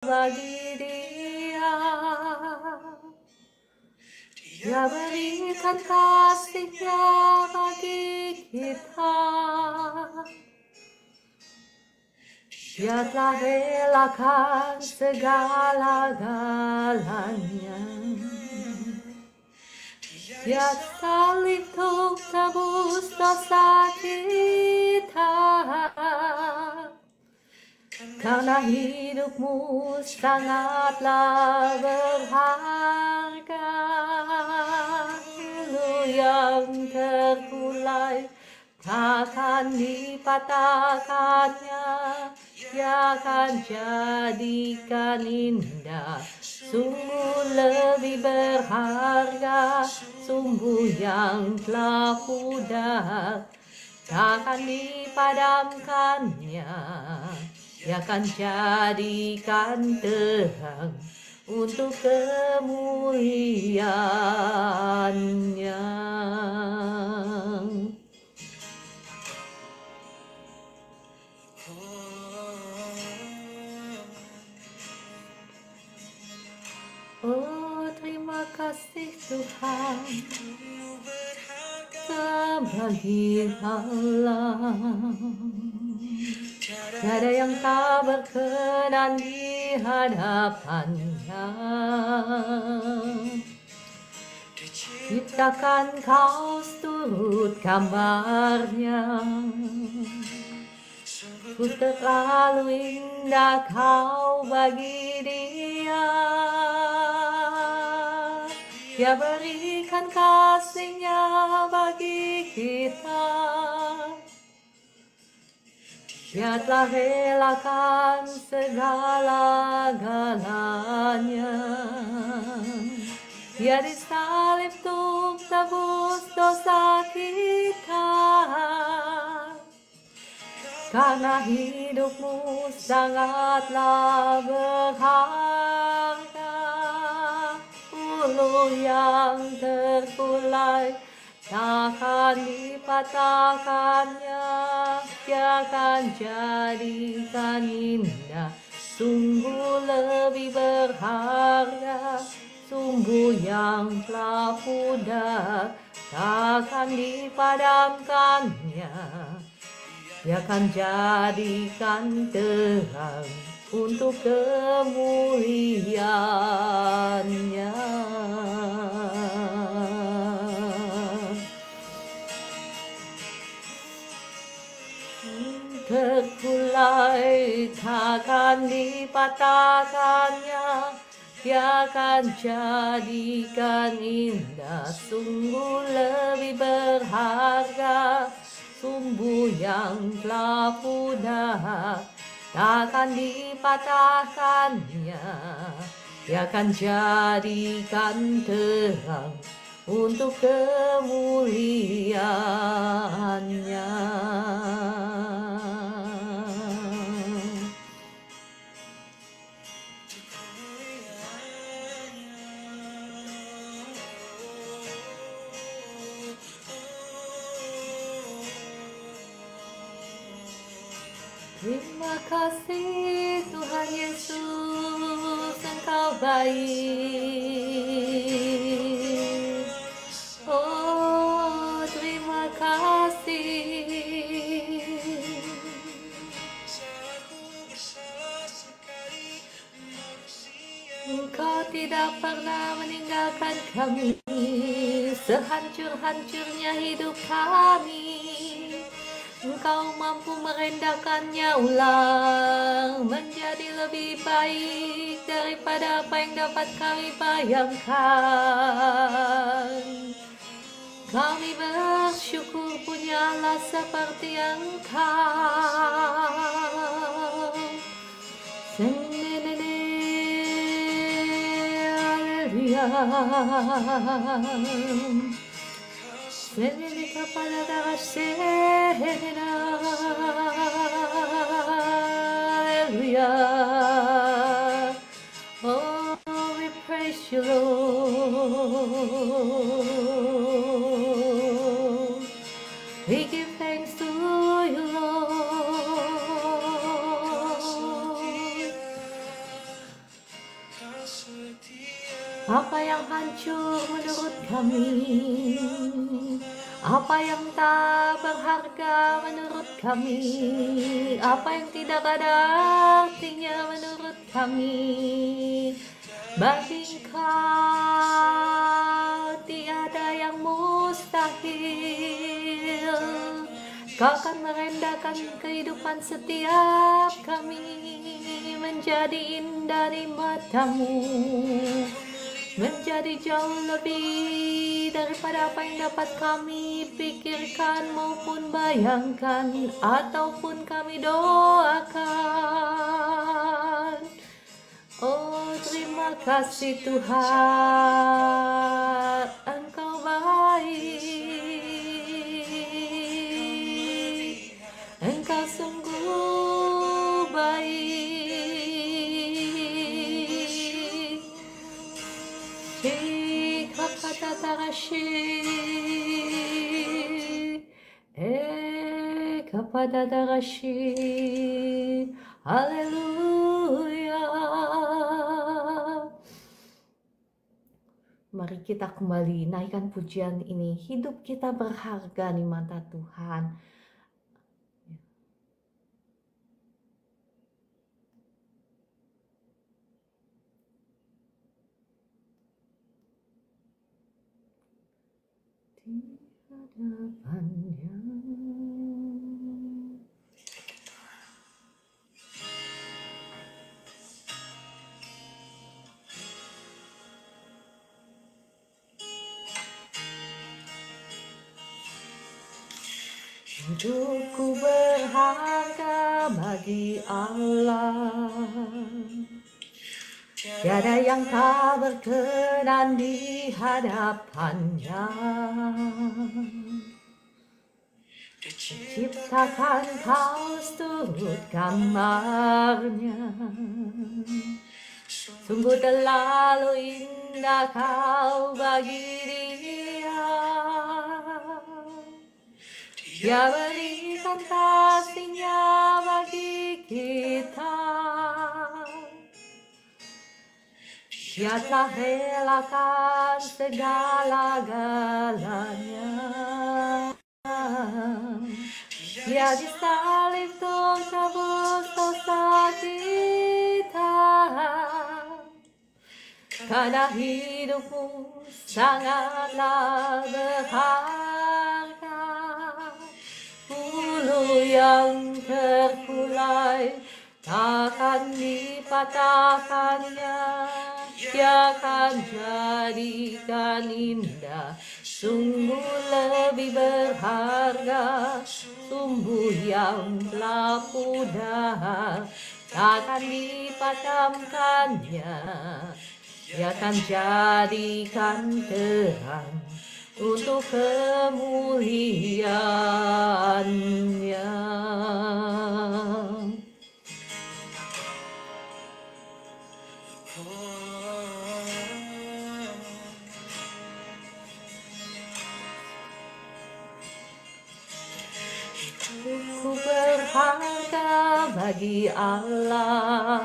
bagi Dia. Dia berikan kasih-Nya bagi kita. Dia telah relakan segala-galanya. Dia salib untuk tebus dosa kita. Karena hidupmu sangatlah berharga. Ulu yang terkulai takkan dipatahkannya. Dia akan jadikan indah, sungguh lebih berharga. Sumbu yang telah pudar takkan dipadamkannya. Dia akan jadikan terang untuk kemuliaannya. Oh, terima kasih Tuhan, bagi Allah. Tiada yang tak berkenan di hadapannya. Ciptakan kau turut gambarnya. Ku terlalu indah kau bagi Dia. Dia berikan kasih-Nya bagi kita. Dia telah relakan segala-galanya. Dia disalib untuk tebus dosa kita. Karena hidupmu sangatlah berharga. Ulu yang terkulai takkan dipatahkannya. Dia akan jadikan indah, sungguh lebih berharga. Sumbu yang telah pudar takkan dipadamkannya. Dia akan jadikan terang untuk kemuliaannya. Terkulai takkan dipatahkannya. Dia akan jadikan indah, sungguh lebih berharga. Sumbu yang telah pudar takkan dipatahkannya. Dia akan jadikan terang untuk kemuliaannya. Terima kasih Tuhan Yesus, Engkau baik. Oh, terima kasih. Engkau tidak pernah meninggalkan kami, sehancur-hancurnya hidup kami. Engkau mampu merendahkannya ulang menjadi lebih baik daripada apa yang dapat kami bayangkan. Kami bersyukur punya Allah seperti Engkau. Haleluya. Senene kepada darah senena. Hallelujah. Oh, we praise you, Lord. We give thanks to you, Lord. Apa yang hancur menurut kami, apa yang tak berharga menurut kami, apa yang tidak ada artinya menurut kami, bagi Engkau tiada yang mustahil. Kau akan merendahkan kehidupan setiap kami menjadi indah di matamu, menjadi jauh lebih daripada apa yang dapat kami pikirkan maupun bayangkan ataupun kami doakan. Oh, terima kasih Tuhan, Engkau baik, Engkau sungguh baik. Kepada Darashi, haleluya. Mari kita kembali naikkan pujian ini. Hidup kita berharga di mata Tuhan. Di hadapannya. Hidupku berharga bagi Allah, tiada yang tak berkenan di hadapannya. Ciptakan kaos turut gambarnya, sungguh terlalu indah kau bagi dia. Dia berikan kasihnya bagi kita, Dia telah relakan segala-galanya. Dia disalib untuk tebus dosa kita, karena hidupmu sangatlah berharga. Bulu yang terkulai takkan dipatahkannya, Dia akan jadikan indah. Sungguh lebih berharga sumbu yang telah pudar, takkan dipadamkannya. Dia akan jadikan terang untuk kemuliaannya. Ku berharga bagi Allah,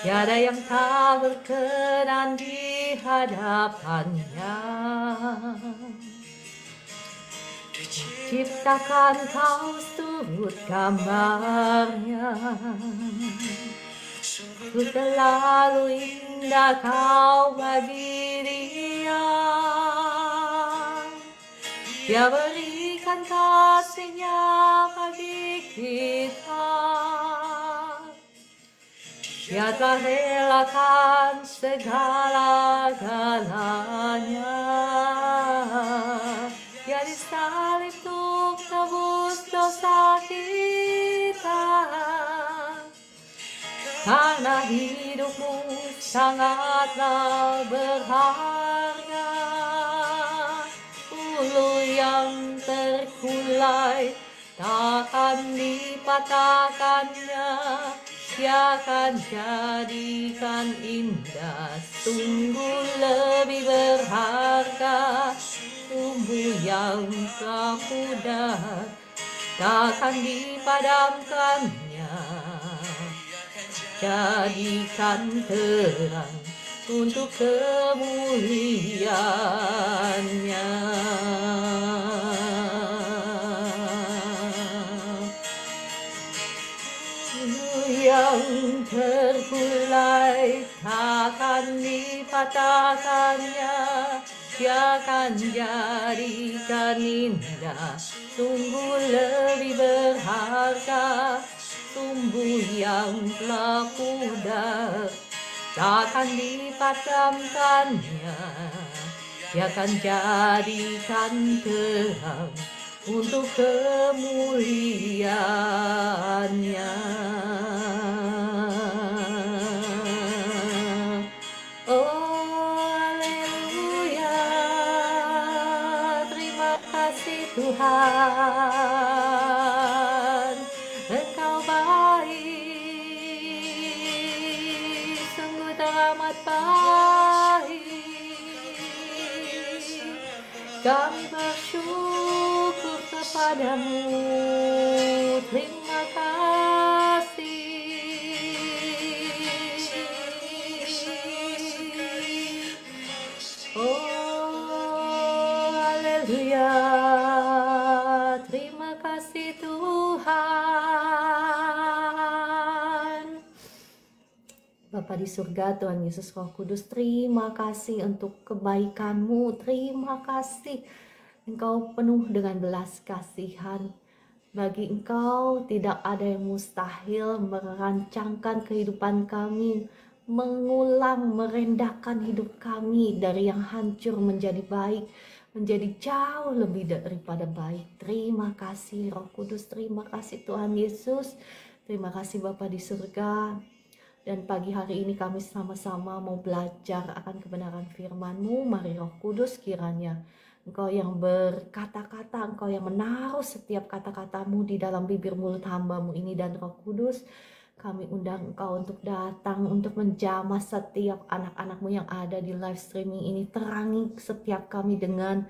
tiada yang tak berkenan di hadapannya. Ciptakan kaos turut gambarnya, ku terlalu indah kau bagi Dia. Dia berikan kasihnya bagi kita, Dia telah relakan segala-galanya. Dia disalib untuk tebus dosa kita, karena hidupmu sangatlah berharga. Bulu yang terkulai takkan dipatahkannya, Dia akan jadikan indah. Sungguh lebih berharga sumbu yang telah pudar, takkan dipadamkannya. jadikan terang untuk kemuliaan-Nya. Yang terkulai takkan dipatahkannya, Dia akan jadikan indah, sungguh lebih berharga. Sumbu yang telah pudar takkan dipadamkannya, Dia akan jadikan terang untuk kemuliaan-Nya. Oh haleluya, terima kasih Tuhan, Engkau baik, sungguh teramat baik. Kami bersyukur kepadamu, terima kasih. Oh haleluya, terima kasih Tuhan. Bapa di surga, Tuhan Yesus Roh Kudus, terima kasih untuk kebaikan-Mu. Terima kasih Engkau penuh dengan belas kasihan. Bagi Engkau tidak ada yang mustahil, merancangkan kehidupan kami, mengulang, merendahkan hidup kami dari yang hancur menjadi baik, menjadi jauh lebih daripada baik. Terima kasih Roh Kudus, terima kasih Tuhan Yesus, terima kasih Bapa di surga. Dan pagi hari ini kami sama-sama mau belajar akan kebenaran firman-Mu. Mari Roh Kudus, kiranya Engkau yang berkata-kata, Engkau yang menaruh setiap kata-kata-Mu di dalam bibir mulut hamba-Mu ini. Dan Roh Kudus, kami undang Engkau untuk datang, untuk menjamah setiap anak-anak-Mu yang ada di live streaming ini. Terangi setiap kami dengan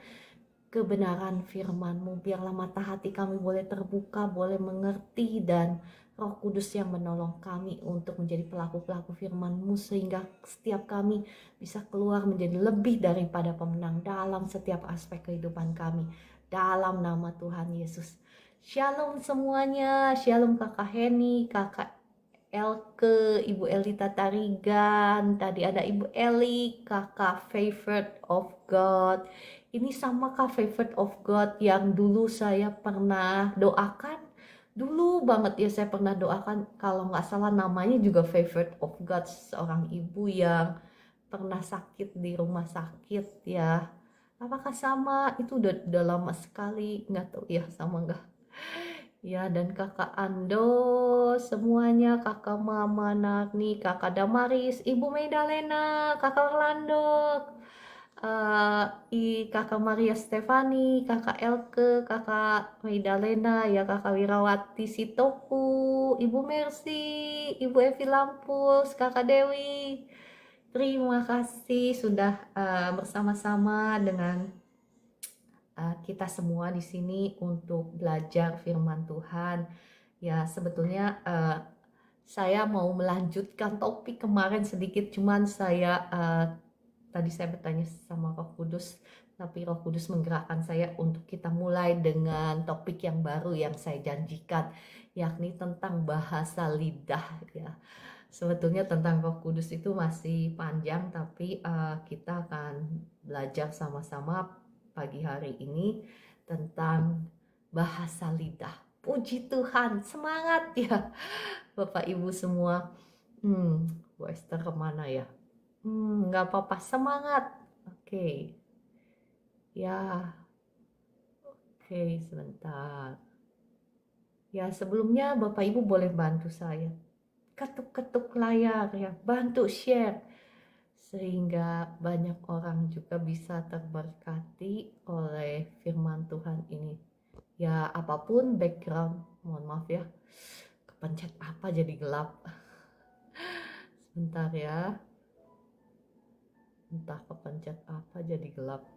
kebenaran firman-Mu. Biarlah mata hati kami boleh terbuka, boleh mengerti, dan Roh Kudus yang menolong kami untuk menjadi pelaku-pelaku firman-Mu, sehingga setiap kami bisa keluar menjadi lebih daripada pemenang dalam setiap aspek kehidupan kami. Dalam nama Tuhan Yesus. Shalom semuanya, shalom Kakak Heni, Kakak Elke, Ibu Elita Tarigan, tadi ada Ibu Eli, Kakak Favorite of God. Ini sama Kak Favorite of God yang dulu saya pernah doakan. Dulu banget ya saya pernah doakan, kalau nggak salah namanya juga Favorite of God, seorang ibu yang pernah sakit di rumah sakit ya. Apakah sama? Itu udah lama sekali, nggak tahu ya sama nggak. Ya, dan kakak Ando, semuanya, kakak Mama Nagni, kakak Damaris, Ibu Medalena, kakak Orlando, kakak Maria Stefani, kakak Elke, kakak Medalena, ya kakak Wirawati Sitoku, Ibu Mercy, Ibu Evi Lampus, kakak Dewi. Terima kasih sudah bersama-sama dengan kita semua di sini untuk belajar firman Tuhan. Ya, sebetulnya saya mau melanjutkan topik kemarin sedikit, cuman saya tadi saya bertanya sama Roh Kudus, tapi Roh Kudus menggerakkan saya untuk kita mulai dengan topik yang baru yang saya janjikan, yakni tentang bahasa lidah ya. Sebetulnya tentang Roh Kudus itu masih panjang, tapi kita akan belajar sama-sama pagi hari ini tentang bahasa lidah. Puji Tuhan, semangat ya Bapak Ibu semua. Bu Esther kemana ya? Nggak apa-apa, semangat. Oke. Ya, oke, sebentar. Ya, sebelumnya Bapak Ibu boleh bantu saya. Ketuk-ketuk layar ya, bantu share. Sehingga banyak orang juga bisa terberkati oleh firman Tuhan ini. Ya, apapun background, mohon maaf ya, kepencet apa jadi gelap. Sebentar ya, entah kepencet apa jadi gelap.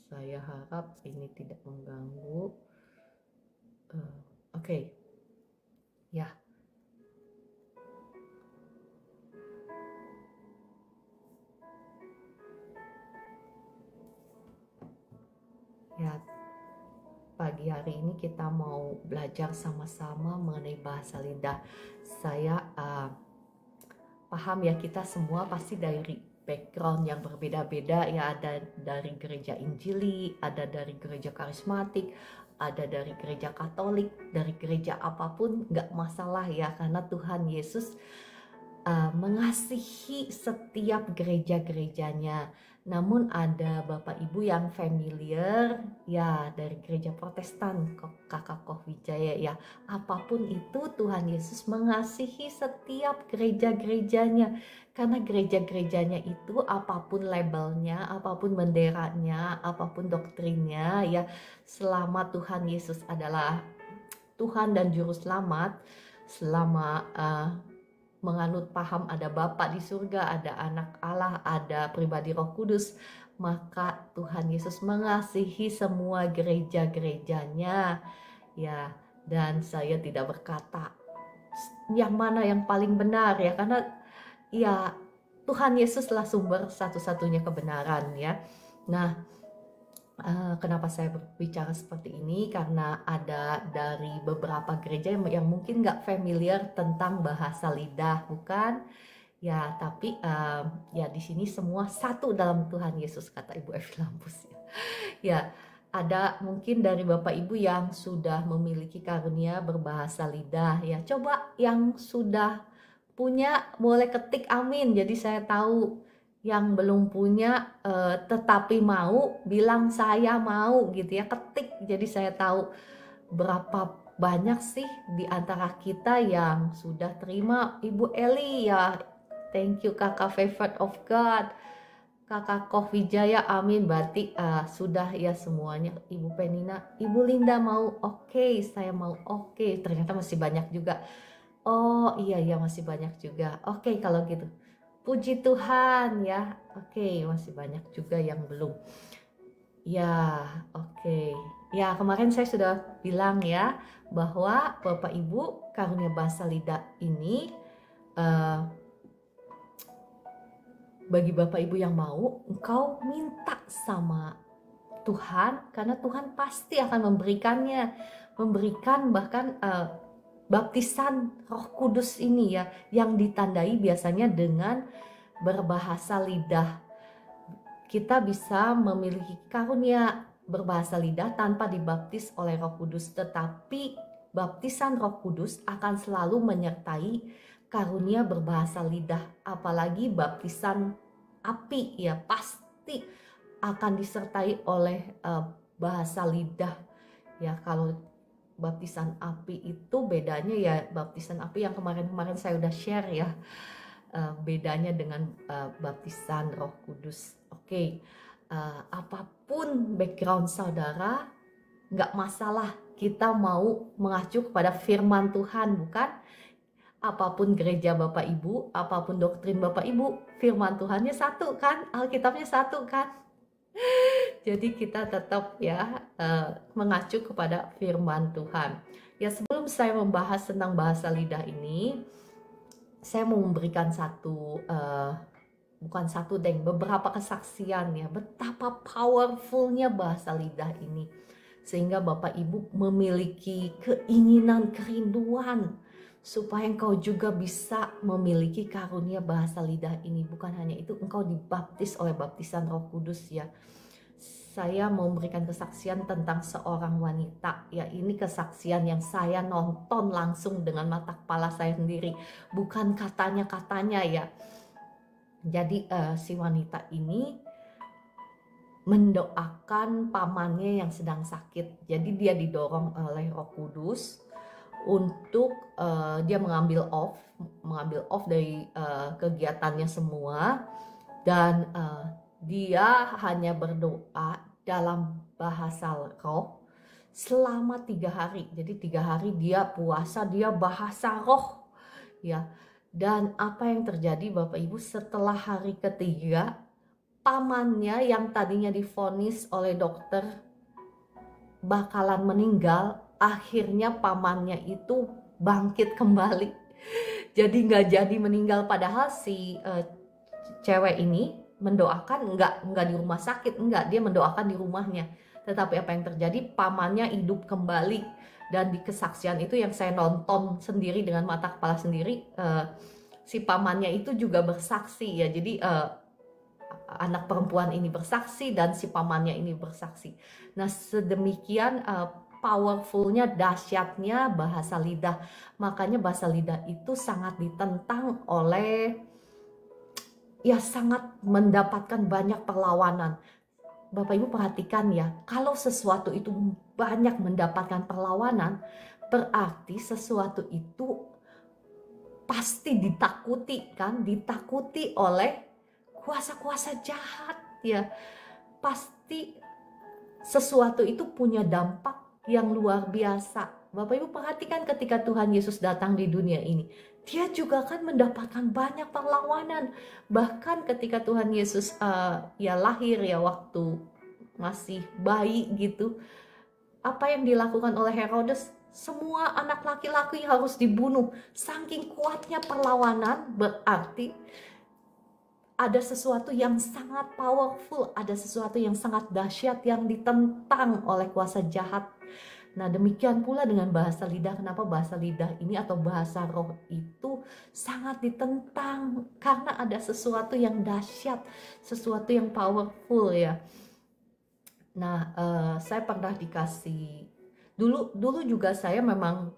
Saya harap ini tidak mengganggu. Oke. Ya, Ya, pagi hari ini kita mau belajar sama-sama mengenai bahasa lidah. Saya paham ya, kita semua pasti dari background yang berbeda-beda ya, ada dari gereja Injili, ada dari gereja karismatik, ada dari gereja Katolik, dari gereja apapun nggak masalah ya, karena Tuhan Yesus mengasihi setiap gereja-gerejanya. Namun ada Bapak Ibu yang familiar ya dari gereja Protestan, Kakak Koh Wijaya ya. Apapun itu, Tuhan Yesus mengasihi setiap gereja-gerejanya. Karena gereja-gerejanya itu apapun labelnya, apapun benderanya, apapun doktrinnya ya, selama Tuhan Yesus adalah Tuhan dan Juru Selamat, selama menganut paham ada Bapa di surga, ada Anak Allah, ada pribadi Roh Kudus, maka Tuhan Yesus mengasihi semua gereja-gerejanya ya. Dan saya tidak berkata yang mana yang paling benar ya, karena ya Tuhan Yesuslah sumber satu-satunya kebenaran ya. Nah, kenapa saya berbicara seperti ini? Karena ada dari beberapa gereja yang mungkin nggak familiar tentang bahasa lidah, bukan? Ya, tapi ya di sini semua satu dalam Tuhan Yesus, kata Ibu Evi Lampus ya. Ya, ada mungkin dari Bapak Ibu yang sudah memiliki karunia berbahasa lidah ya. Coba yang sudah punya boleh ketik amin. Jadi saya tahu. Yang belum punya tetapi mau, bilang saya mau gitu ya, ketik. Jadi saya tahu berapa banyak sih di antara kita yang sudah terima. Ibu Eli ya, thank you Kakak Favorite of God, Kakak Koh Wijaya, amin. Berarti sudah ya semuanya. Ibu Penina, Ibu Linda mau, oke, saya mau, oke. Ternyata masih banyak juga. Oh iya masih banyak juga. Oke, kalau gitu. Puji Tuhan ya. Oke, masih banyak juga yang belum. Ya, oke. Ya, kemarin saya sudah bilang ya bahwa Bapak Ibu karunia bahasa lidah ini bagi Bapak Ibu yang mau, engkau minta sama Tuhan, karena Tuhan pasti akan memberikannya. Memberikan bahkan baptisan Roh Kudus ini ya, yang ditandai biasanya dengan berbahasa lidah. Kita bisa memiliki karunia berbahasa lidah tanpa dibaptis oleh Roh Kudus, tetapi baptisan Roh Kudus akan selalu menyertai karunia berbahasa lidah, apalagi baptisan api ya, pasti akan disertai oleh bahasa lidah ya. Kalau baptisan api itu bedanya ya, baptisan api yang kemarin-kemarin saya udah share ya, bedanya dengan baptisan Roh Kudus. Oke, apapun background saudara, nggak masalah, kita mau mengacu kepada firman Tuhan, bukan? Apapun gereja Bapak Ibu, apapun doktrin Bapak Ibu, firman Tuhannya satu kan, Alkitabnya satu kan. Jadi kita tetap ya mengacu kepada firman Tuhan. Ya, sebelum saya membahas tentang bahasa lidah ini, saya mau memberikan beberapa kesaksian ya, betapa powerfulnya bahasa lidah ini. Sehingga Bapak Ibu memiliki keinginan, kerinduan supaya engkau juga bisa memiliki karunia bahasa lidah ini. Bukan hanya itu, engkau dibaptis oleh baptisan Roh Kudus ya. Saya mau memberikan kesaksian tentang seorang wanita ya. Ini kesaksian yang saya nonton langsung dengan mata kepala saya sendiri, bukan katanya ya. Jadi si wanita ini mendoakan pamannya yang sedang sakit. Jadi dia didorong oleh Roh Kudus untuk dia mengambil off dari kegiatannya semua, dan dia hanya berdoa dalam bahasa roh selama 3 hari. Jadi 3 hari dia puasa, dia bahasa roh ya. Dan apa yang terjadi Bapak Ibu, setelah hari ketiga, pamannya yang tadinya divonis oleh dokter bakalan meninggal, akhirnya pamannya itu bangkit kembali. Jadi nggak jadi meninggal, padahal si cewek ini mendoakan nggak di rumah sakit, enggak, dia mendoakan di rumahnya. Tetapi apa yang terjadi? Pamannya hidup kembali. Dan di kesaksian itu yang saya nonton sendiri dengan mata kepala sendiri, si pamannya itu juga bersaksi ya. Jadi anak perempuan ini bersaksi dan si pamannya ini bersaksi. Nah, sedemikian powerfulnya, dahsyatnya bahasa lidah. Makanya bahasa lidah itu sangat ditentang oleh, ya sangat mendapatkan banyak perlawanan. Bapak Ibu perhatikan ya, kalau sesuatu itu banyak mendapatkan perlawanan, berarti sesuatu itu pasti ditakuti kan, ditakuti oleh kuasa-kuasa jahat ya. Pasti sesuatu itu punya dampak yang luar biasa. Bapak Ibu perhatikan ketika Tuhan Yesus datang di dunia ini, dia juga kan mendapatkan banyak perlawanan. Bahkan ketika Tuhan Yesus ya lahir ya, waktu masih bayi gitu, apa yang dilakukan oleh Herodes? Semua anak laki-laki harus dibunuh. Saking kuatnya perlawanan, berarti ada sesuatu yang sangat powerful, ada sesuatu yang sangat dahsyat yang ditentang oleh kuasa jahat. Nah, demikian pula dengan bahasa lidah. Kenapa bahasa lidah ini atau bahasa roh itu sangat ditentang? Karena ada sesuatu yang dahsyat, sesuatu yang powerful ya. Nah, saya pernah dikasih, dulu juga saya memang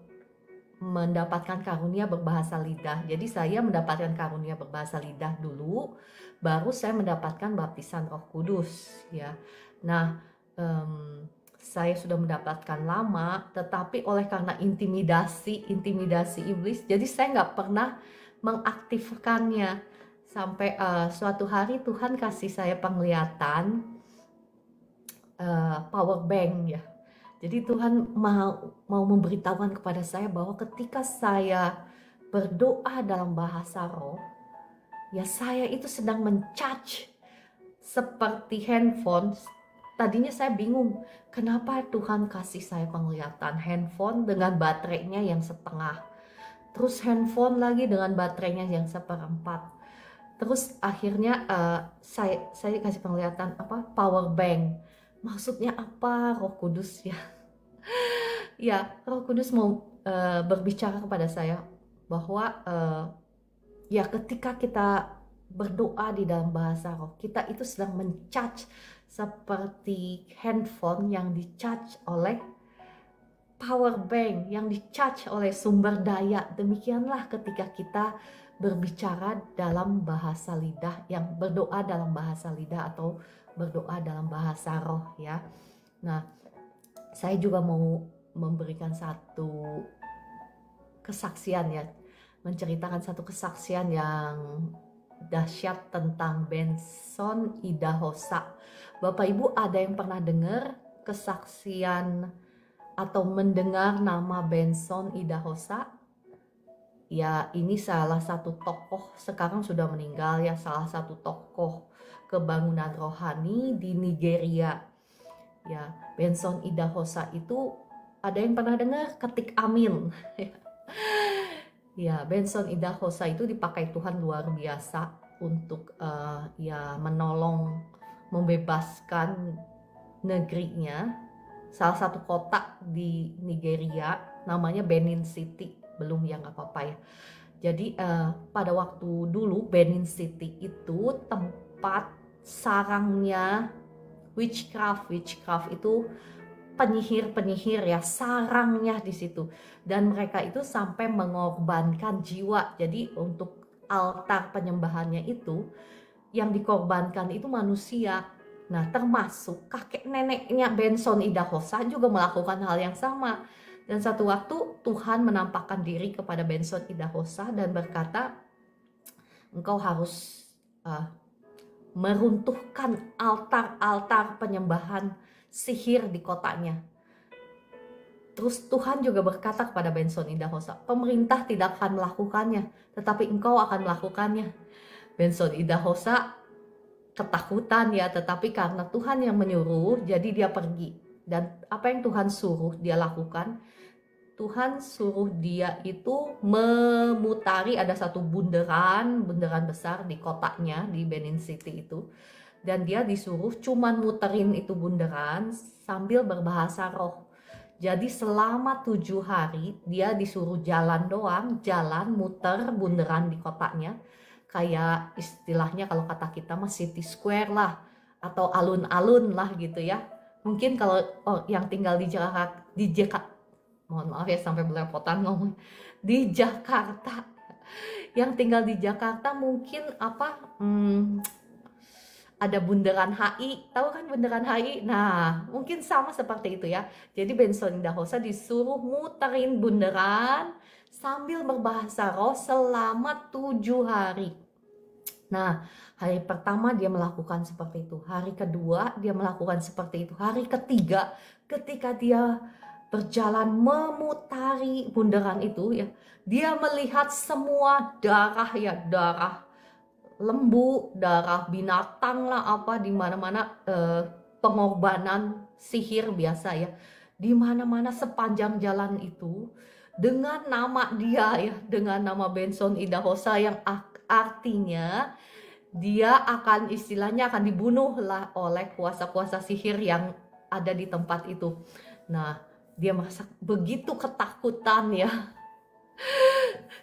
mendapatkan karunia berbahasa lidah. Jadi saya mendapatkan karunia berbahasa lidah dulu, baru saya mendapatkan baptisan Roh Kudus ya. Nah, saya sudah mendapatkan lama, tetapi oleh karena intimidasi iblis, jadi saya nggak pernah mengaktifkannya. Sampai suatu hari Tuhan kasih saya penglihatan power bank ya. Jadi Tuhan mau memberitahukan kepada saya bahwa ketika saya berdoa dalam bahasa roh, ya saya itu sedang mencharge seperti handphone. Tadinya saya bingung, kenapa Tuhan kasih saya penglihatan handphone dengan baterainya yang setengah. Terus handphone lagi dengan baterainya yang seperempat. Terus akhirnya saya dikasih penglihatan power bank. Maksudnya apa? Roh Kudus ya. Ya, Roh Kudus mau berbicara kepada saya bahwa ya ketika kita berdoa di dalam bahasa roh, kita itu sedang mencharge seperti handphone yang dicharge oleh power bank, yang dicharge oleh sumber daya. Demikianlah ketika kita berbicara dalam bahasa lidah, yang berdoa dalam bahasa lidah atau berdoa dalam bahasa roh ya. Nah, saya juga mau memberikan satu kesaksian ya, menceritakan satu kesaksian yang dahsyat tentang Benson Idahosa. Bapak Ibu ada yang pernah dengar kesaksian atau mendengar nama Benson Idahosa? Ya, ini salah satu tokoh, sekarang sudah meninggal ya, salah satu tokoh kebangunan rohani di Nigeria. Ya, Benson Idahosa itu ada yang pernah dengar? Ketik amin. Ya, Benson Idahosa itu dipakai Tuhan luar biasa untuk ya menolong membebaskan negerinya, salah satu kota di Nigeria namanya Benin City, belum yang apa-apa ya. Jadi pada waktu dulu Benin City itu tempat sarangnya witchcraft itu penyihir ya, sarangnya di situ. Dan mereka itu sampai mengorbankan jiwa. Jadi untuk altar penyembahannya itu yang dikorbankan itu manusia. Nah, termasuk kakek neneknya Benson Idahosa juga melakukan hal yang sama. Dan satu waktu Tuhan menampakkan diri kepada Benson Idahosa dan berkata, engkau harus meruntuhkan altar-altar penyembahan sihir di kotanya. Terus Tuhan juga berkata kepada Benson Idahosa, pemerintah tidak akan melakukannya, tetapi engkau akan melakukannya. Benson Idahosa ketakutan ya, tetapi karena Tuhan yang menyuruh, jadi dia pergi. Dan apa yang Tuhan suruh dia lakukan? Tuhan suruh dia itu memutari, ada satu bundaran besar di kotanya, di Benin City itu. dan dia disuruh cuman muterin itu bunderan sambil berbahasa roh. Jadi selama 7 hari dia disuruh jalan doang, jalan muter bunderan di kotanya. Kayak istilahnya kalau kata kita mah city square lah, atau alun-alun lah gitu ya. Mungkin kalau yang tinggal di Jakarta, mohon maaf ya sampai belepotan ngomong, di Jakarta, yang tinggal di Jakarta mungkin ada bundaran HI, tahu kan bundaran HI? Nah, mungkin sama seperti itu ya. Jadi Benson Idahosa disuruh muterin bundaran sambil berbahasa roh selama 7 hari. Nah, hari pertama dia melakukan seperti itu. Hari kedua dia melakukan seperti itu. Hari ketiga ketika dia berjalan memutari bundaran itu ya, dia melihat semua darah ya, darah lembu, darah binatang lah apa di mana-mana, pengorbanan sihir biasa ya. Di mana-mana sepanjang jalan itu dengan nama dia ya, dengan nama Benson Idahosa yang artinya dia akan istilahnya akan dibunuh lah oleh kuasa-kuasa sihir yang ada di tempat itu. Nah, dia merasa begitu ketakutan ya.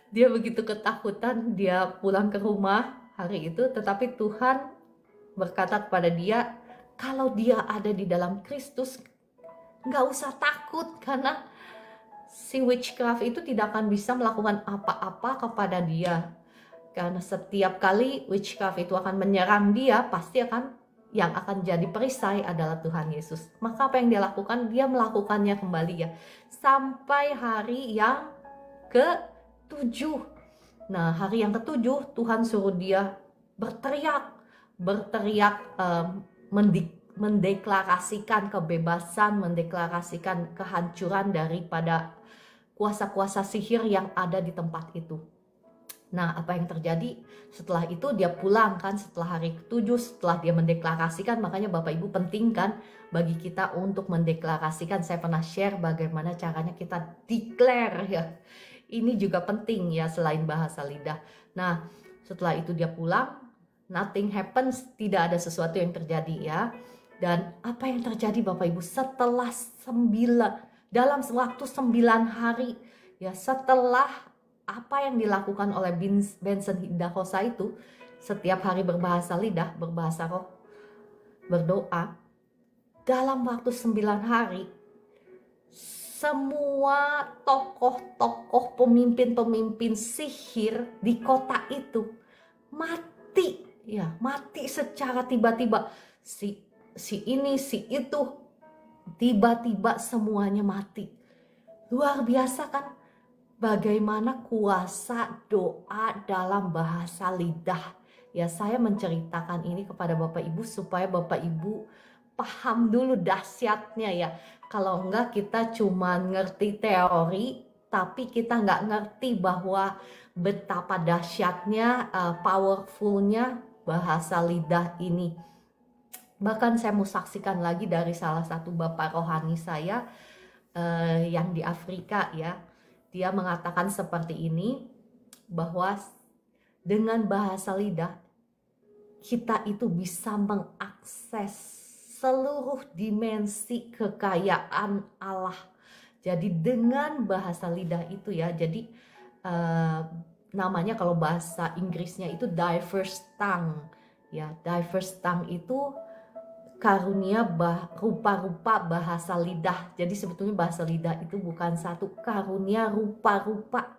Dia begitu ketakutan, dia pulang ke rumah hari itu, tetapi Tuhan berkata kepada dia, kalau dia ada di dalam Kristus, nggak usah takut, karena si witchcraft itu tidak akan bisa melakukan apa-apa kepada dia. Karena setiap kali witchcraft itu akan menyerang dia, pasti yang akan jadi perisai adalah Tuhan Yesus. Maka apa yang dia lakukan? Dia melakukannya kembali ya, sampai hari yang ke-7. Nah, hari yang ke-7 Tuhan suruh dia berteriak, mendeklarasikan kebebasan, mendeklarasikan kehancuran daripada kuasa-kuasa sihir yang ada di tempat itu. Nah, apa yang terjadi setelah itu? Dia pulang kan setelah hari ke-7, setelah dia mendeklarasikan. Makanya Bapak Ibu penting kan bagi kita untuk mendeklarasikan. Saya pernah share bagaimana caranya kita declare ya. Ini juga penting ya selain bahasa lidah. Nah, setelah itu dia pulang, nothing happens, tidak ada sesuatu yang terjadi ya. Dan apa yang terjadi Bapak Ibu setelah dalam waktu 9 hari ya, setelah apa yang dilakukan oleh Benson Idahosa itu, setiap hari berbahasa lidah, berbahasa roh, berdoa, dalam waktu 9 hari semua tokoh-tokoh, pemimpin-pemimpin sihir di kota itu mati ya, mati secara tiba-tiba. Si ini, si itu, tiba-tiba semuanya mati. Luar biasa kan? Bagaimana kuasa doa dalam bahasa lidah. Ya, saya menceritakan ini kepada Bapak Ibu supaya Bapak Ibu paham dulu dahsyatnya ya. Kalau enggak kita cuma ngerti teori, tapi kita nggak ngerti bahwa betapa dahsyatnya, powerfulnya bahasa lidah ini. Bahkan saya mau saksikan lagi dari salah satu bapak rohani saya yang di Afrika ya. Dia mengatakan seperti ini, bahwa dengan bahasa lidah kita itu bisa mengakses seluruh dimensi kekayaan Allah. Jadi dengan bahasa lidah itu ya, jadi namanya kalau bahasa Inggrisnya itu diverse tongue ya. Diverse tongue itu karunia rupa-rupa bahasa lidah. Jadi sebetulnya bahasa lidah itu bukan satu, karunia rupa-rupa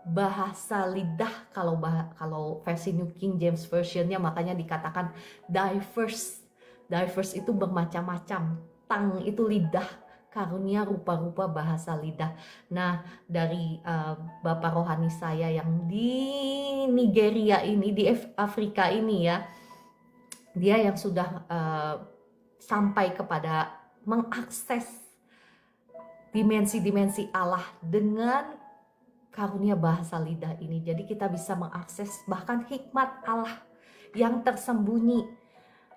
bahasa lidah. Kalau versi New King James Versionnya makanya dikatakan diverse. Diverse itu bermacam-macam. Tang itu lidah, karunia rupa-rupa bahasa lidah. Nah, dari bapak rohani saya yang di Nigeria ini, di Afrika ini ya, dia yang sudah sampai kepada mengakses dimensi-dimensi Allah dengan karunia bahasa lidah ini. Jadi kita bisa mengakses bahkan hikmat Allah yang tersembunyi.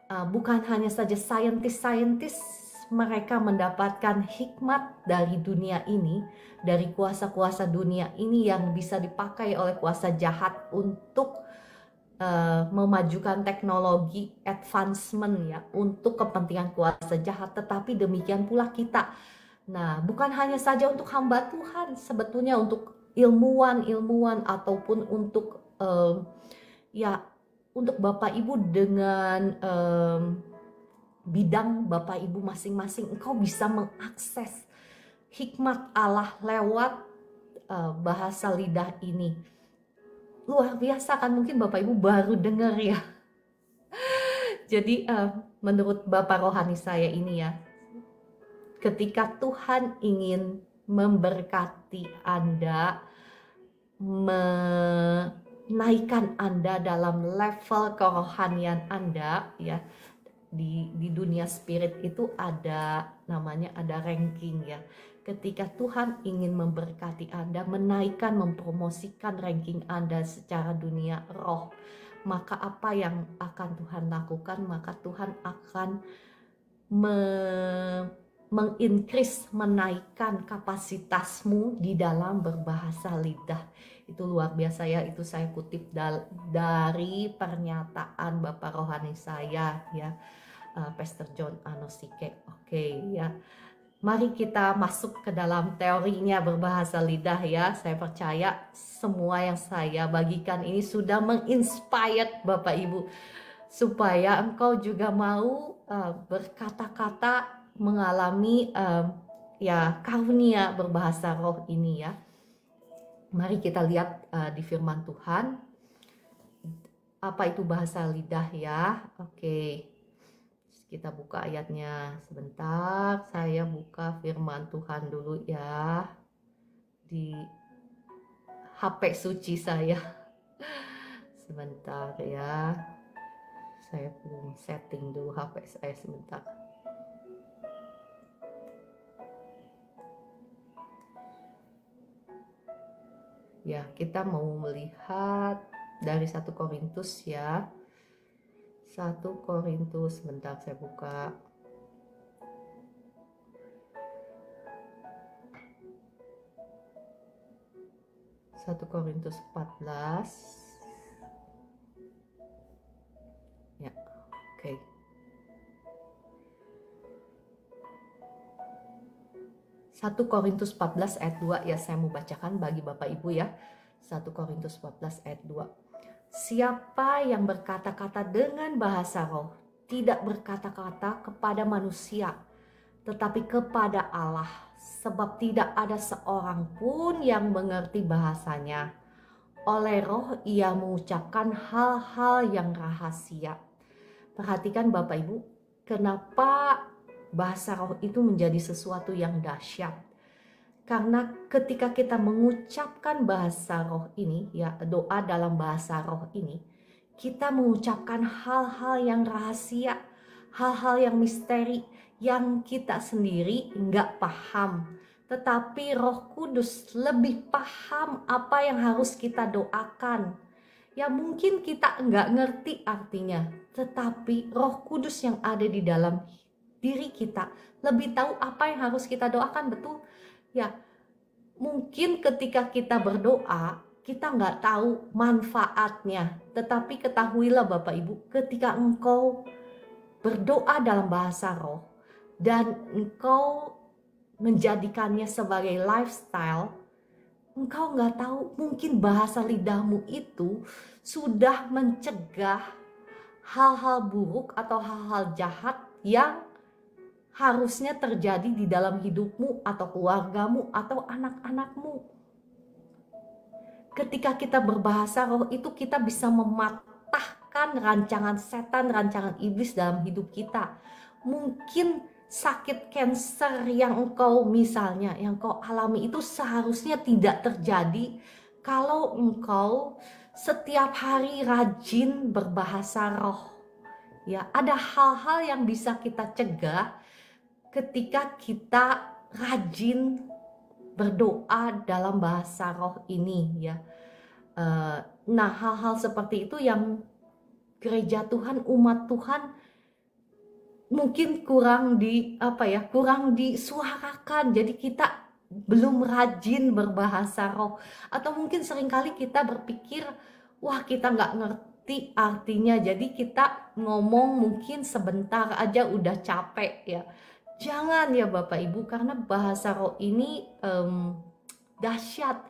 Bukan hanya saja saintis mereka mendapatkan hikmat dari dunia ini, dari kuasa-kuasa dunia ini yang bisa dipakai oleh kuasa jahat untuk memajukan teknologi advancement ya untuk kepentingan kuasa jahat, tetapi demikian pula kita. Nah, bukan hanya saja untuk hamba Tuhan, sebetulnya untuk ilmuwan ataupun untuk ya untuk Bapak Ibu dengan bidang Bapak Ibu masing-masing, engkau bisa mengakses hikmat Allah lewat bahasa lidah ini. Luar biasa kan, mungkin Bapak Ibu baru dengar ya. Jadi menurut Bapak rohani saya ini ya, ketika Tuhan ingin memberkati Anda, menaikkan Anda dalam level kerohanian Anda ya, di dunia spirit itu ada namanya, ada ranking ya. Ketika Tuhan ingin memberkati Anda, menaikkan, mempromosikan ranking Anda secara dunia roh, maka apa yang akan Tuhan lakukan? Maka Tuhan akan mengincrease, menaikkan kapasitasmu di dalam berbahasa lidah. Itu luar biasa ya, itu saya kutip dari pernyataan Bapak rohani saya ya, Pastor John Anosike. Oke ya, mari kita masuk ke dalam teorinya berbahasa lidah ya. Saya percaya semua yang saya bagikan ini sudah menginspire Bapak Ibu, supaya engkau juga mau berkata-kata, mengalami ya karunia berbahasa roh ini ya. Mari kita lihat di firman Tuhan apa itu bahasa lidah ya. Oke, kita buka ayatnya sebentar. Saya buka firman Tuhan dulu ya di HP suci saya. Sebentar ya, saya belum setting dulu HP saya sebentar. Ya, kita mau melihat dari 1 Korintus ya. 1 Korintus, sebentar saya buka. Satu Korintus 14. Ya, oke. 1 Korintus 14 ayat 2 ya, saya mau bacakan bagi Bapak Ibu ya. 1 Korintus 14 ayat 2. Siapa yang berkata-kata dengan bahasa roh tidak berkata-kata kepada manusia, tetapi kepada Allah, sebab tidak ada seorang pun yang mengerti bahasanya. Oleh roh ia mengucapkan hal-hal yang rahasia. Perhatikan Bapak Ibu, kenapa bahasa roh itu menjadi sesuatu yang dahsyat? Karena ketika kita mengucapkan bahasa roh ini ya, doa dalam bahasa roh ini, kita mengucapkan hal-hal yang rahasia, hal-hal yang misteri yang kita sendiri nggak paham. Tetapi Roh Kudus lebih paham apa yang harus kita doakan. Ya mungkin kita nggak ngerti artinya, tetapi Roh Kudus yang ada di dalam diri kita lebih tahu apa yang harus kita doakan, betul? Ya, mungkin ketika kita berdoa, kita nggak tahu manfaatnya. Tetapi ketahuilah Bapak Ibu, ketika engkau berdoa dalam bahasa roh, dan engkau menjadikannya sebagai lifestyle, engkau nggak tahu, mungkin bahasa lidahmu itu sudah mencegah hal-hal buruk atau hal-hal jahat yang harusnya terjadi di dalam hidupmu atau keluargamu atau anak-anakmu. Ketika kita berbahasa roh itu, kita bisa mematahkan rancangan setan, rancangan iblis dalam hidup kita. Mungkin sakit kanker yang engkau misalnya, yang engkau alami itu seharusnya tidak terjadi kalau engkau setiap hari rajin berbahasa roh. Ya, ada hal-hal yang bisa kita cegah ketika kita rajin berdoa dalam bahasa roh ini ya. Nah, hal-hal seperti itu yang gereja Tuhan, umat Tuhan mungkin kurang disuarakan. Jadi kita belum rajin berbahasa roh, atau mungkin seringkali kita berpikir, wah kita nggak ngerti ngerti artinya. Jadi kita ngomong mungkin sebentar aja udah capek ya. Jangan ya Bapak Ibu, karena bahasa roh ini dahsyat.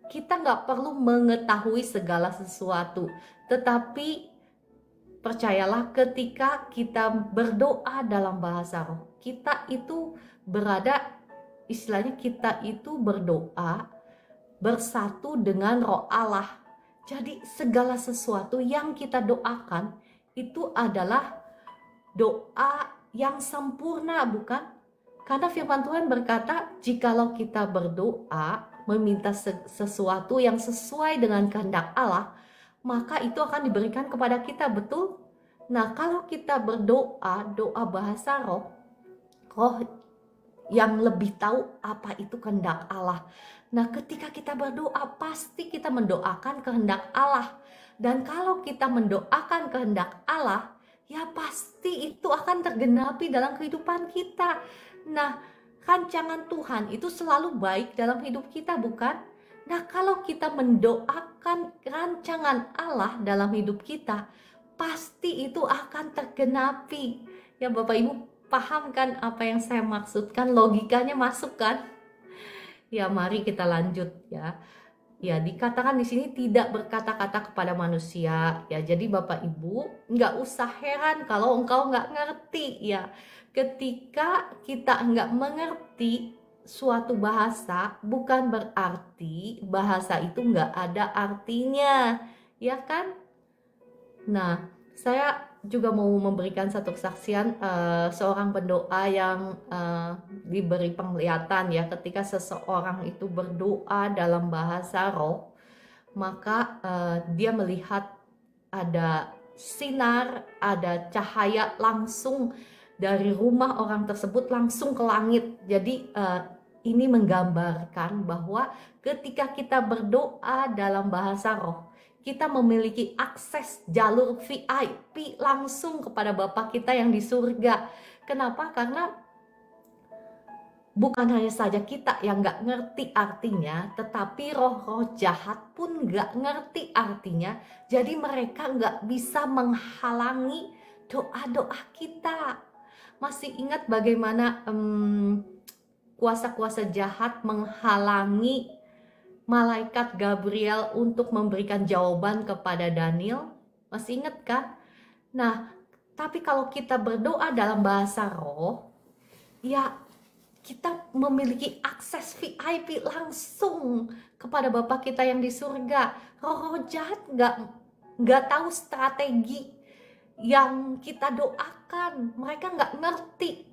Kita nggak perlu mengetahui segala sesuatu, tetapi percayalah ketika kita berdoa dalam bahasa roh, kita itu berada, istilahnya kita itu berdoa bersatu dengan roh Allah. Jadi segala sesuatu yang kita doakan itu adalah doa yang sempurna, bukan? Karena firman Tuhan berkata, jikalau kita berdoa meminta sesuatu yang sesuai dengan kehendak Allah, maka itu akan diberikan kepada kita, betul? Nah, kalau kita berdoa, doa bahasa roh, roh yang lebih tahu apa itu kehendak Allah. Nah, ketika kita berdoa, pasti kita mendoakan kehendak Allah. Dan kalau kita mendoakan kehendak Allah, ya pasti itu akan tergenapi dalam kehidupan kita. Nah, rancangan Tuhan itu selalu baik dalam hidup kita, bukan? Nah, kalau kita mendoakan rancangan Allah dalam hidup kita, pasti itu akan tergenapi. Ya Bapak Ibu, paham kan apa yang saya maksudkan? Logikanya masuk kan? Ya, mari kita lanjut ya. Ya, dikatakan di sini tidak berkata-kata kepada manusia. Ya, jadi Bapak Ibu nggak usah heran kalau engkau nggak ngerti ya. Ketika kita nggak mengerti suatu bahasa, bukan berarti bahasa itu nggak ada artinya, ya kan? Nah, saya juga mau memberikan satu kesaksian seorang pendoa yang diberi penglihatan ya, ketika seseorang itu berdoa dalam bahasa roh, maka dia melihat ada sinar, ada cahaya langsung dari rumah orang tersebut langsung ke langit. Jadi ini menggambarkan bahwa ketika kita berdoa dalam bahasa roh, kita memiliki akses jalur VIP langsung kepada Bapa kita yang di surga. Kenapa? Karena bukan hanya saja kita yang nggak ngerti artinya, tetapi roh-roh jahat pun nggak ngerti artinya. Jadi mereka nggak bisa menghalangi doa-doa kita. Masih ingat bagaimana kuasa-kuasa jahat menghalangi malaikat Gabriel untuk memberikan jawaban kepada Daniel? Masih ingat kan? Nah, tapi kalau kita berdoa dalam bahasa roh, ya kita memiliki akses VIP langsung kepada Bapa kita yang di surga. Roh-roh jahat nggak tahu strategi yang kita doakan. Mereka nggak ngerti.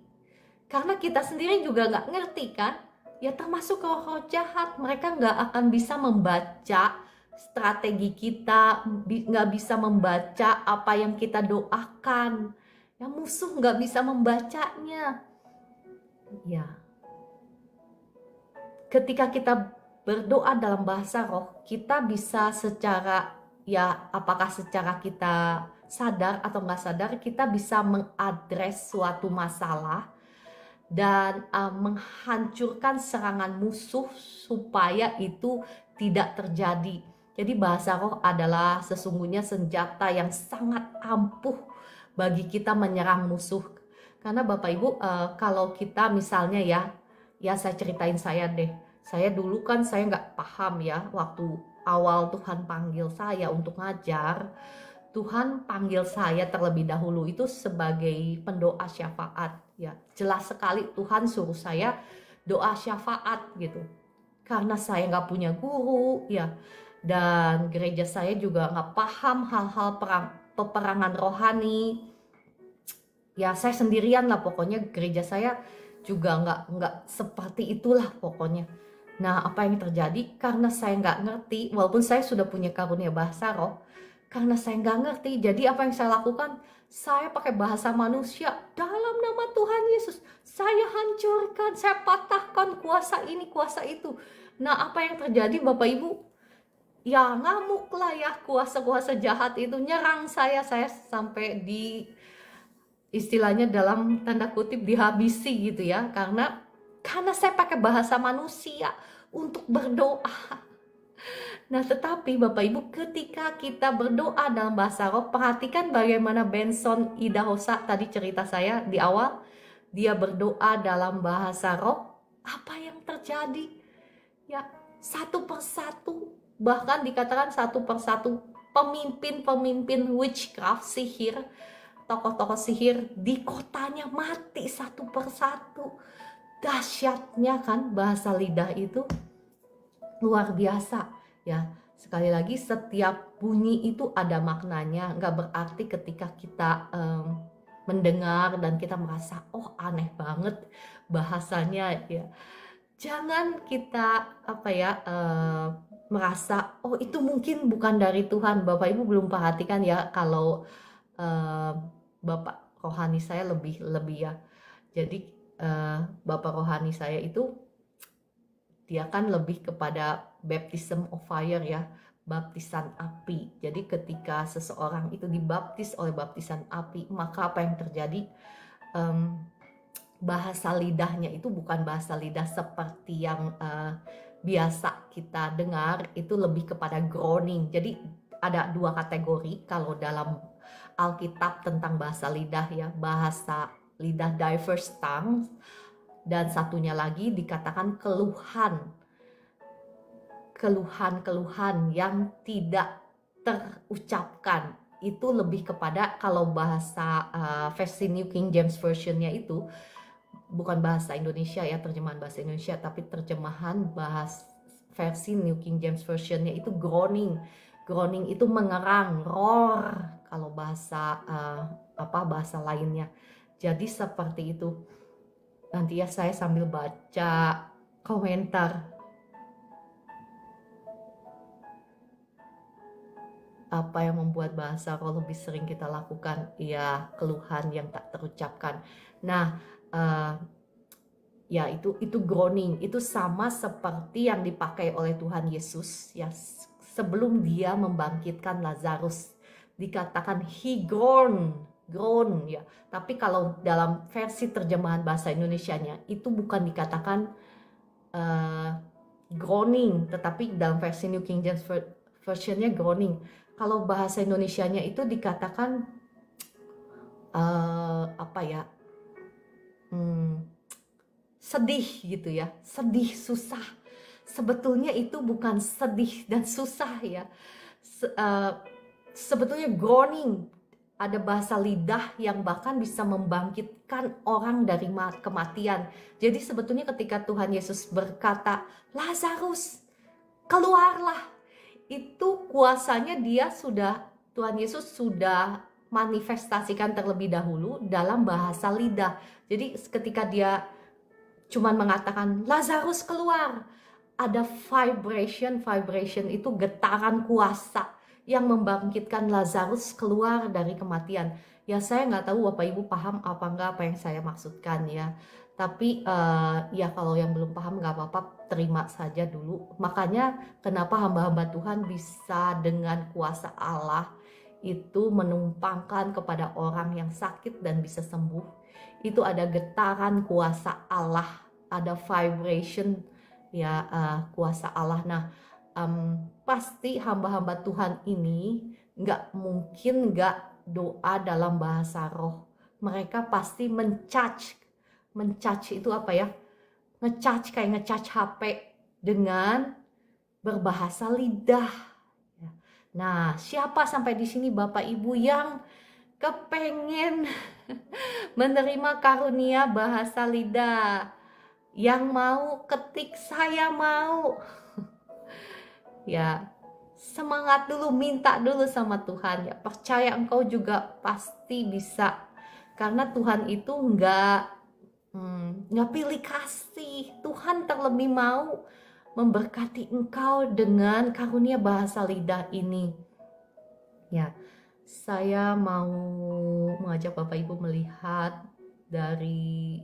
Karena kita sendiri juga nggak ngerti kan? Ya termasuk roh-roh jahat, mereka nggak akan bisa membaca strategi kita, nggak bisa membaca apa yang kita doakan. Ya musuh nggak bisa membacanya. Ya, ketika kita berdoa dalam bahasa roh, kita bisa secara, ya apakah secara kita sadar atau nggak sadar, kita bisa mengadres suatu masalah dan menghancurkan serangan musuh supaya itu tidak terjadi. Jadi bahasa roh adalah sesungguhnya senjata yang sangat ampuh bagi kita menyerang musuh. Karena Bapak Ibu, kalau kita misalnya ya saya ceritain saya deh. Saya dulu kan saya nggak paham ya, waktu awal Tuhan panggil saya untuk ngajar. Tuhan panggil saya terlebih dahulu itu sebagai pendoa syafaat ya. Jelas sekali Tuhan suruh saya doa syafaat gitu. Karena saya nggak punya guru ya. Dan gereja saya juga nggak paham hal-hal peperangan rohani. Ya saya sendirian lah pokoknya, gereja saya juga nggak seperti itulah pokoknya. Nah, apa yang terjadi? Karena saya nggak ngerti, walaupun saya sudah punya karunia bahasa roh, karena saya nggak ngerti, jadi apa yang saya lakukan? Saya pakai bahasa manusia. Dalam nama Tuhan Yesus, saya hancurkan, saya patahkan kuasa ini, kuasa itu. Nah, apa yang terjadi Bapak Ibu? Ya ngamuklah ya, kuasa-kuasa jahat itu nyerang saya sampai di, istilahnya dalam tanda kutip, dihabisi gitu ya. Karena saya pakai bahasa manusia untuk berdoa. Nah, tetapi Bapak Ibu, ketika kita berdoa dalam bahasa roh, perhatikan bagaimana Benson Idahosa tadi cerita saya di awal, dia berdoa dalam bahasa roh, apa yang terjadi? Ya, satu persatu, bahkan dikatakan satu persatu pemimpin-pemimpin witchcraft, sihir, tokoh-tokoh sihir di kotanya mati satu persatu. Dahsyatnya kan bahasa lidah itu luar biasa ya. Sekali lagi, setiap bunyi itu ada maknanya. Nggak berarti ketika kita mendengar dan kita merasa oh aneh banget bahasanya ya, jangan kita merasa oh itu mungkin bukan dari Tuhan. Bapak Ibu belum perhatikan ya, kalau Bapak rohani saya lebih ya. Jadi Bapak rohani saya itu dia kan lebih kepada baptism of fire ya, baptisan api. Jadi ketika seseorang itu dibaptis oleh baptisan api, maka apa yang terjadi? Bahasa lidahnya itu bukan bahasa lidah seperti yang biasa kita dengar, itu lebih kepada groaning. Jadi ada dua kategori kalau dalam Alkitab tentang bahasa lidah ya, bahasa lidah diverse tongues, dan satunya lagi dikatakan keluhan yang tidak terucapkan. Itu lebih kepada, kalau bahasa versi New King James Version-nya itu bukan bahasa Indonesia ya, terjemahan bahasa Indonesia, tapi terjemahan versi New King James Version-nya itu groaning itu mengerang, roar kalau bahasa bahasa lainnya. Jadi seperti itu. Nanti ya saya sambil baca komentar. Apa yang membuat bahasa roh lebih sering kita lakukan? Ya, keluhan yang tak terucapkan. Nah, ya itu groaning. Itu sama seperti yang dipakai oleh Tuhan Yesus ya, sebelum dia membangkitkan Lazarus. Dikatakan he groan ya. Tapi kalau dalam versi terjemahan bahasa Indonesianya itu bukan dikatakan groaning, tetapi dalam versi New King James Version-nya groaning. Kalau bahasa Indonesianya itu dikatakan sedih gitu ya, sedih susah. Sebetulnya itu bukan sedih dan susah ya. Sebetulnya groaning, ada bahasa lidah yang bahkan bisa membangkitkan orang dari kematian. Jadi sebetulnya ketika Tuhan Yesus berkata, Lazarus, keluarlah, itu kuasanya Tuhan Yesus sudah manifestasikan terlebih dahulu dalam bahasa lidah. Jadi ketika dia cuman mengatakan, Lazarus keluar, ada vibration itu getaran kuasa yang membangkitkan Lazarus keluar dari kematian. Ya, saya nggak tahu Bapak Ibu paham apa enggak apa yang saya maksudkan ya. Tapi ya kalau yang belum paham nggak apa-apa, terima saja dulu. Makanya kenapa hamba-hamba Tuhan bisa dengan kuasa Allah itu menumpangkan kepada orang yang sakit dan bisa sembuh. Itu ada getaran kuasa Allah, ada vibration ya, kuasa Allah. Nah, pasti hamba-hamba Tuhan ini nggak mungkin nggak doa dalam bahasa roh. Mereka pasti mencharge itu apa ya? Kayak ngecharge HP dengan berbahasa lidah. Nah, siapa sampai di sini Bapak Ibu yang kepengen menerima karunia bahasa lidah? Yang mau ketik saya mau. Ya, semangat dulu, minta dulu sama Tuhan ya. Percaya engkau juga pasti bisa. Karena Tuhan itu nggak pilih kasih. Tuhan terlebih mau memberkati engkau dengan karunia bahasa lidah ini. Ya, saya mau mengajak Bapak Ibu melihat dari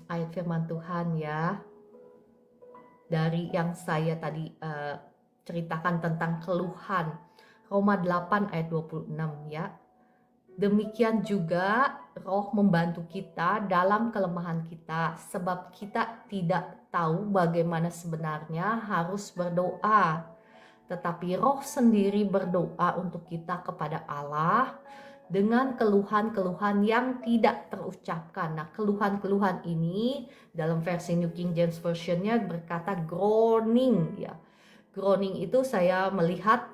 ayat firman Tuhan ya. Dari yang saya tadi ceritakan tentang keluhan, Roma 8 ayat 26 ya. Demikian juga roh membantu kita dalam kelemahan kita, sebab kita tidak tahu bagaimana sebenarnya harus berdoa. Tetapi Roh sendiri berdoa untuk kita kepada Allah dengan keluhan-keluhan yang tidak terucapkan. Nah, keluhan-keluhan ini dalam versi New King James Version-nya berkata groaning ya. Groaning itu saya melihat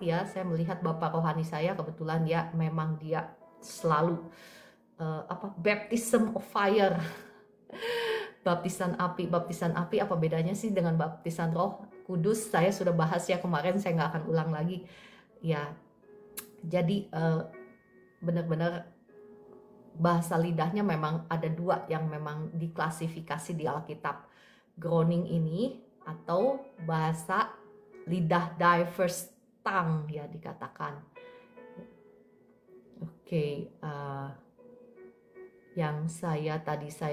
Bapak rohani saya, kebetulan ya memang dia selalu baptism of fire. Baptisan api apa bedanya sih dengan baptisan Roh Kudus? Saya sudah bahas ya kemarin, saya nggak akan ulang lagi ya. Jadi benar-benar bahasa lidahnya memang ada dua yang memang diklasifikasi di Alkitab, groaning ini atau bahasa lidah diverse tongue ya dikatakan. Oke, yang saya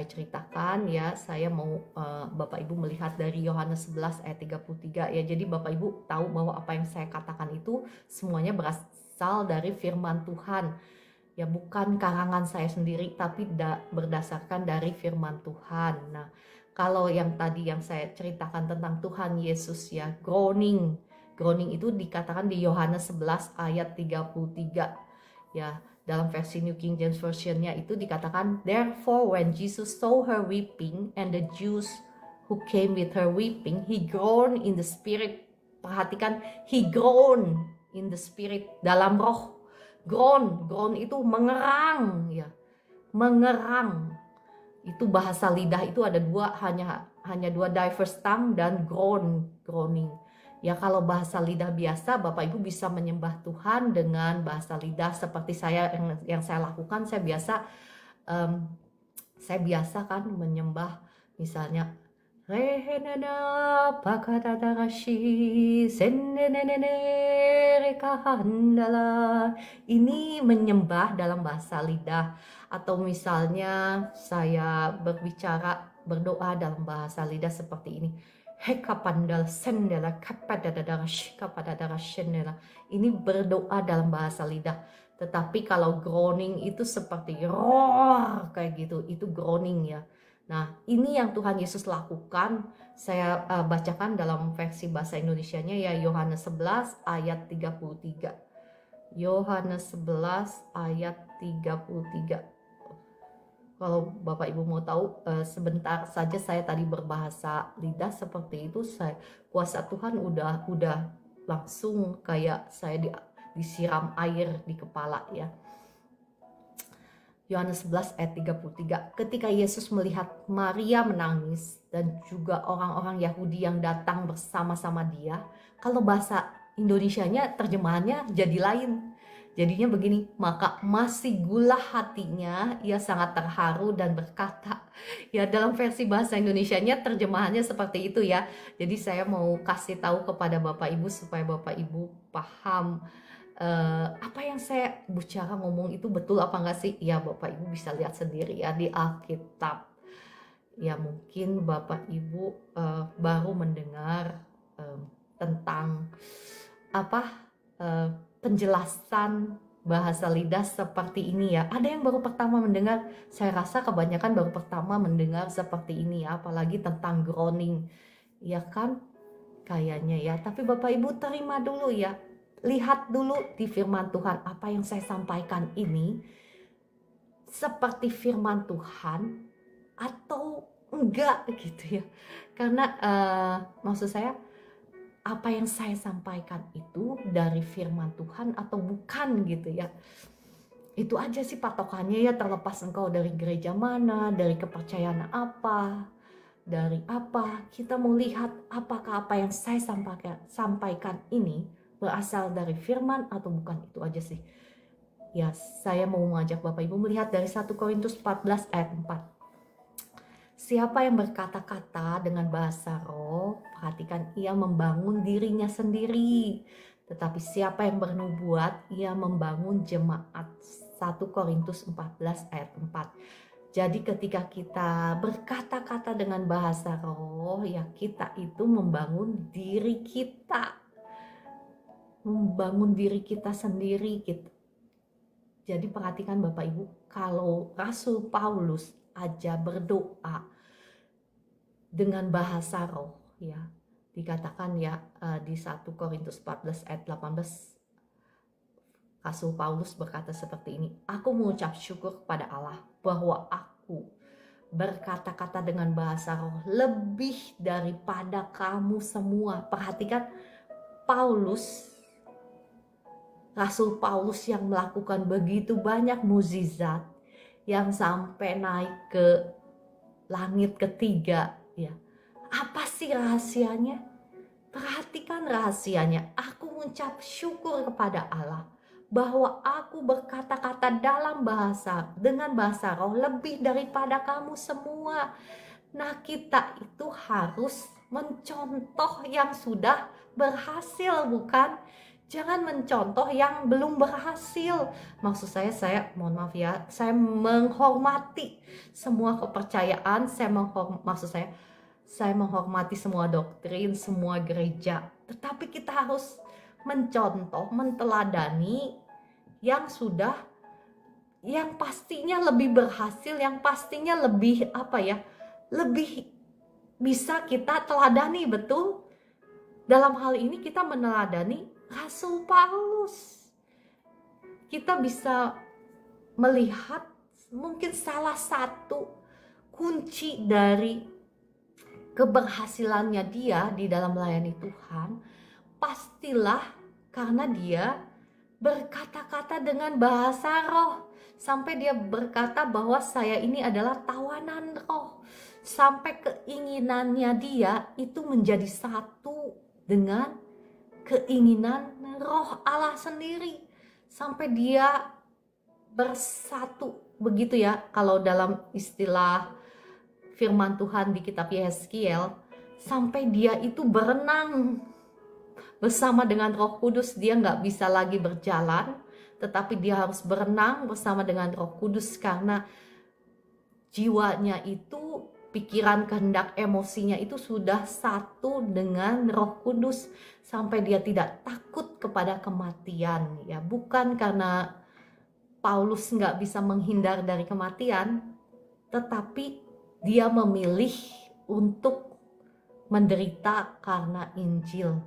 ceritakan ya, saya mau Bapak Ibu melihat dari Yohanes 11 ayat 33 ya. Jadi Bapak Ibu tahu bahwa apa yang saya katakan itu semuanya berasal dari firman Tuhan. Ya, bukan karangan saya sendiri, tapi berdasarkan dari firman Tuhan. Nah, kalau yang tadi yang saya ceritakan tentang Tuhan Yesus ya, groaning itu dikatakan di Yohanes 11 ayat 33 ya. Dalam versi New King James Version-nya itu dikatakan, therefore when Jesus saw her weeping and the Jews who came with her weeping, he groaned in the spirit. Perhatikan, he groaned in the spirit, dalam roh. Groan itu mengerang ya, mengerang. Itu bahasa lidah itu ada dua, hanya dua, diverse tongue dan groaning. Ya, kalau bahasa lidah biasa Bapak Ibu bisa menyembah Tuhan dengan bahasa lidah seperti saya yang saya lakukan. Saya biasa kan menyembah misalnya ini menyembah dalam bahasa lidah. Atau misalnya saya berdoa dalam bahasa lidah seperti ini, hekapandal sendela kapadadara shikapadadara shendela. Ini berdoa dalam bahasa lidah. Tetapi kalau groaning itu seperti roar kayak gitu, itu groaning ya. Nah, ini yang Tuhan Yesus lakukan. Saya bacakan dalam versi bahasa Indonesianya ya, Yohanes 11 ayat 33. Yohanes 11 ayat 33. Kalau Bapak Ibu mau tahu, sebentar saja saya tadi berbahasa lidah seperti itu, kuasa Tuhan udah langsung kayak saya disiram air di kepala ya. Yohanes 11 ayat 33. Ketika Yesus melihat Maria menangis dan juga orang-orang Yahudi yang datang bersama-sama dia, kalau bahasa Indonesianya terjemahannya jadi lain. Jadinya begini, maka masih gula hatinya, ia sangat terharu dan berkata, ya dalam versi bahasa Indonesianya terjemahannya seperti itu ya. Jadi saya mau kasih tahu kepada Bapak Ibu supaya Bapak Ibu paham apa yang saya bicara ngomong itu betul apa enggak sih? Ya Bapak Ibu bisa lihat sendiri ya di Alkitab. Ya mungkin Bapak Ibu baru mendengar tentang penjelasan bahasa lidah seperti ini ya. Ada yang baru pertama mendengar, saya rasa kebanyakan baru pertama mendengar seperti ini ya, apalagi tentang groaning. Ya kan? Kayaknya ya. Tapi Bapak Ibu terima dulu ya. Lihat dulu di firman Tuhan, apa yang saya sampaikan ini seperti firman Tuhan atau enggak gitu ya. Karena maksud saya, apa yang saya sampaikan itu dari firman Tuhan atau bukan gitu ya. Itu aja sih patokannya ya, terlepas engkau dari gereja mana, dari kepercayaan apa, dari apa. Kita mau lihat apakah apa yang saya sampaikan ini berasal dari firman atau bukan, itu aja sih. Ya, saya mau mengajak Bapak Ibu melihat dari 1 Korintus 14 ayat 4. Siapa yang berkata-kata dengan bahasa roh, perhatikan, ia membangun dirinya sendiri. Tetapi siapa yang bernubuat, ia membangun jemaat. 1 Korintus 14 ayat 4. Jadi ketika kita berkata-kata dengan bahasa roh, ya kita itu membangun diri kita. Membangun diri kita sendiri gitu. Jadi perhatikan Bapak Ibu, kalau Rasul Paulus aja berdoa dengan bahasa roh, ya. Dikatakan ya di 1 Korintus 14 ayat 18, Rasul Paulus berkata seperti ini, aku mengucap syukur kepada Allah bahwa aku berkata-kata dengan bahasa roh lebih daripada kamu semua. Perhatikan Paulus, Rasul Paulus yang melakukan begitu banyak mukjizat, yang sampai naik ke langit ketiga, ya. Apa sih rahasianya? Perhatikan rahasianya. Aku mengucap syukur kepada Allah bahwa aku berkata-kata dengan bahasa roh lebih daripada kamu semua. Nah, kita itu harus mencontoh yang sudah berhasil, bukan? Jangan mencontoh yang belum berhasil. Maksud saya mohon maaf ya, saya menghormati semua kepercayaan, saya menghormati semua doktrin, semua gereja. Tetapi kita harus mencontoh, menteladani yang pastinya lebih berhasil, yang pastinya lebih lebih bisa kita teladani, betul? Dalam hal ini kita meneladani Rasul Paulus. Kita bisa melihat mungkin salah satu kunci dari keberhasilannya dia di dalam melayani Tuhan, pastilah karena dia berkata-kata dengan bahasa roh. Sampai dia berkata bahwa saya ini adalah tawanan roh. Sampai keinginannya dia itu menjadi satu dengan keinginan roh Allah sendiri. Sampai dia bersatu, begitu ya, kalau dalam istilah firman Tuhan di kitab Yeskiel, sampai dia itu berenang bersama dengan Roh Kudus. Dia nggak bisa lagi berjalan, tetapi dia harus berenang bersama dengan Roh Kudus karena jiwanya itu, pikiran, kehendak, emosinya itu sudah satu dengan Roh Kudus, sampai dia tidak takut kepada kematian, ya. Bukan karena Paulus nggak bisa menghindar dari kematian, tetapi dia memilih untuk menderita karena Injil.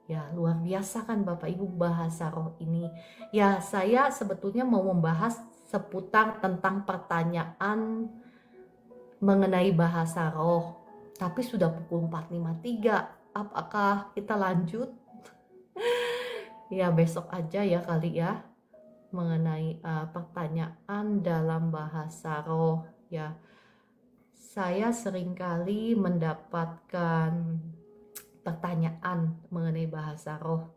Ya, luar biasa kan Bapak Ibu bahasa roh ini. Ya, saya sebetulnya mau membahas seputar tentang pertanyaan mengenai bahasa roh. Tapi sudah pukul 4.53. Apakah kita lanjut? Ya, besok aja ya kali ya. Mengenai pertanyaan dalam bahasa roh. Ya, saya seringkali mendapatkan pertanyaan mengenai bahasa roh.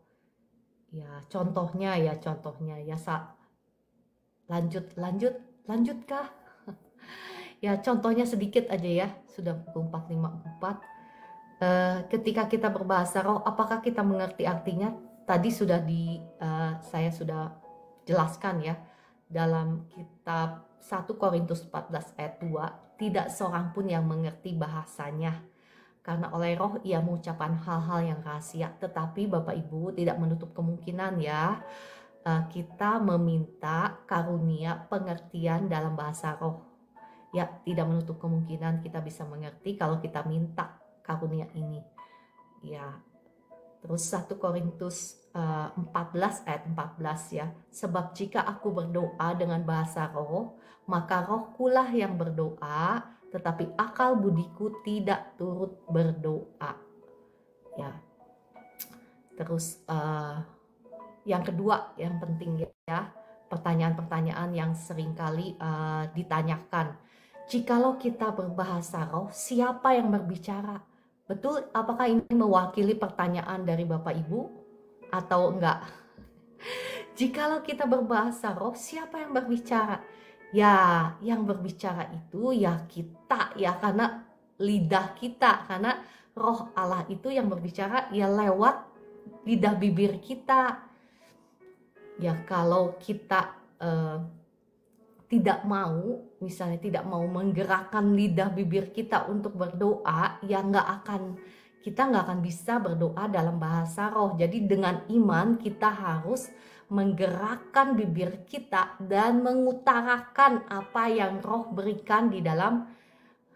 Ya, contohnya ya lanjutkah? Ya, contohnya sedikit aja ya, sudah pukul 4.54. Ketika kita berbahasa roh, apakah kita mengerti artinya? Tadi sudah saya sudah jelaskan ya, dalam kitab 1 Korintus 14 ayat 2, tidak seorang pun yang mengerti bahasanya, karena oleh roh ia mengucapkan hal-hal yang rahasia. Tetapi Bapak Ibu tidak menutup kemungkinan ya, kita meminta karunia pengertian dalam bahasa roh. Ya, tidak menutup kemungkinan kita bisa mengerti kalau kita minta karunia ini. Ya, terus 1 Korintus 14 ayat 14 ya. Sebab jika aku berdoa dengan bahasa roh, maka rohkulah yang berdoa, tetapi akal budiku tidak turut berdoa. Ya. Terus yang kedua yang penting ya, pertanyaan-pertanyaan yang seringkali ditanyakan. Jikalau kita berbahasa roh, siapa yang berbicara? Betul, apakah ini mewakili pertanyaan dari Bapak Ibu atau enggak? Jikalau kita berbahasa roh, siapa yang berbicara? Ya, yang berbicara itu ya kita ya, karena lidah kita, karena roh Allah itu yang berbicara ya lewat lidah bibir kita. Ya, kalau kita tidak mau, misalnya tidak mau menggerakkan lidah bibir kita untuk berdoa, ya kita nggak akan bisa berdoa dalam bahasa roh. Jadi dengan iman kita harus menggerakkan bibir kita dan mengutarakan apa yang roh berikan di dalam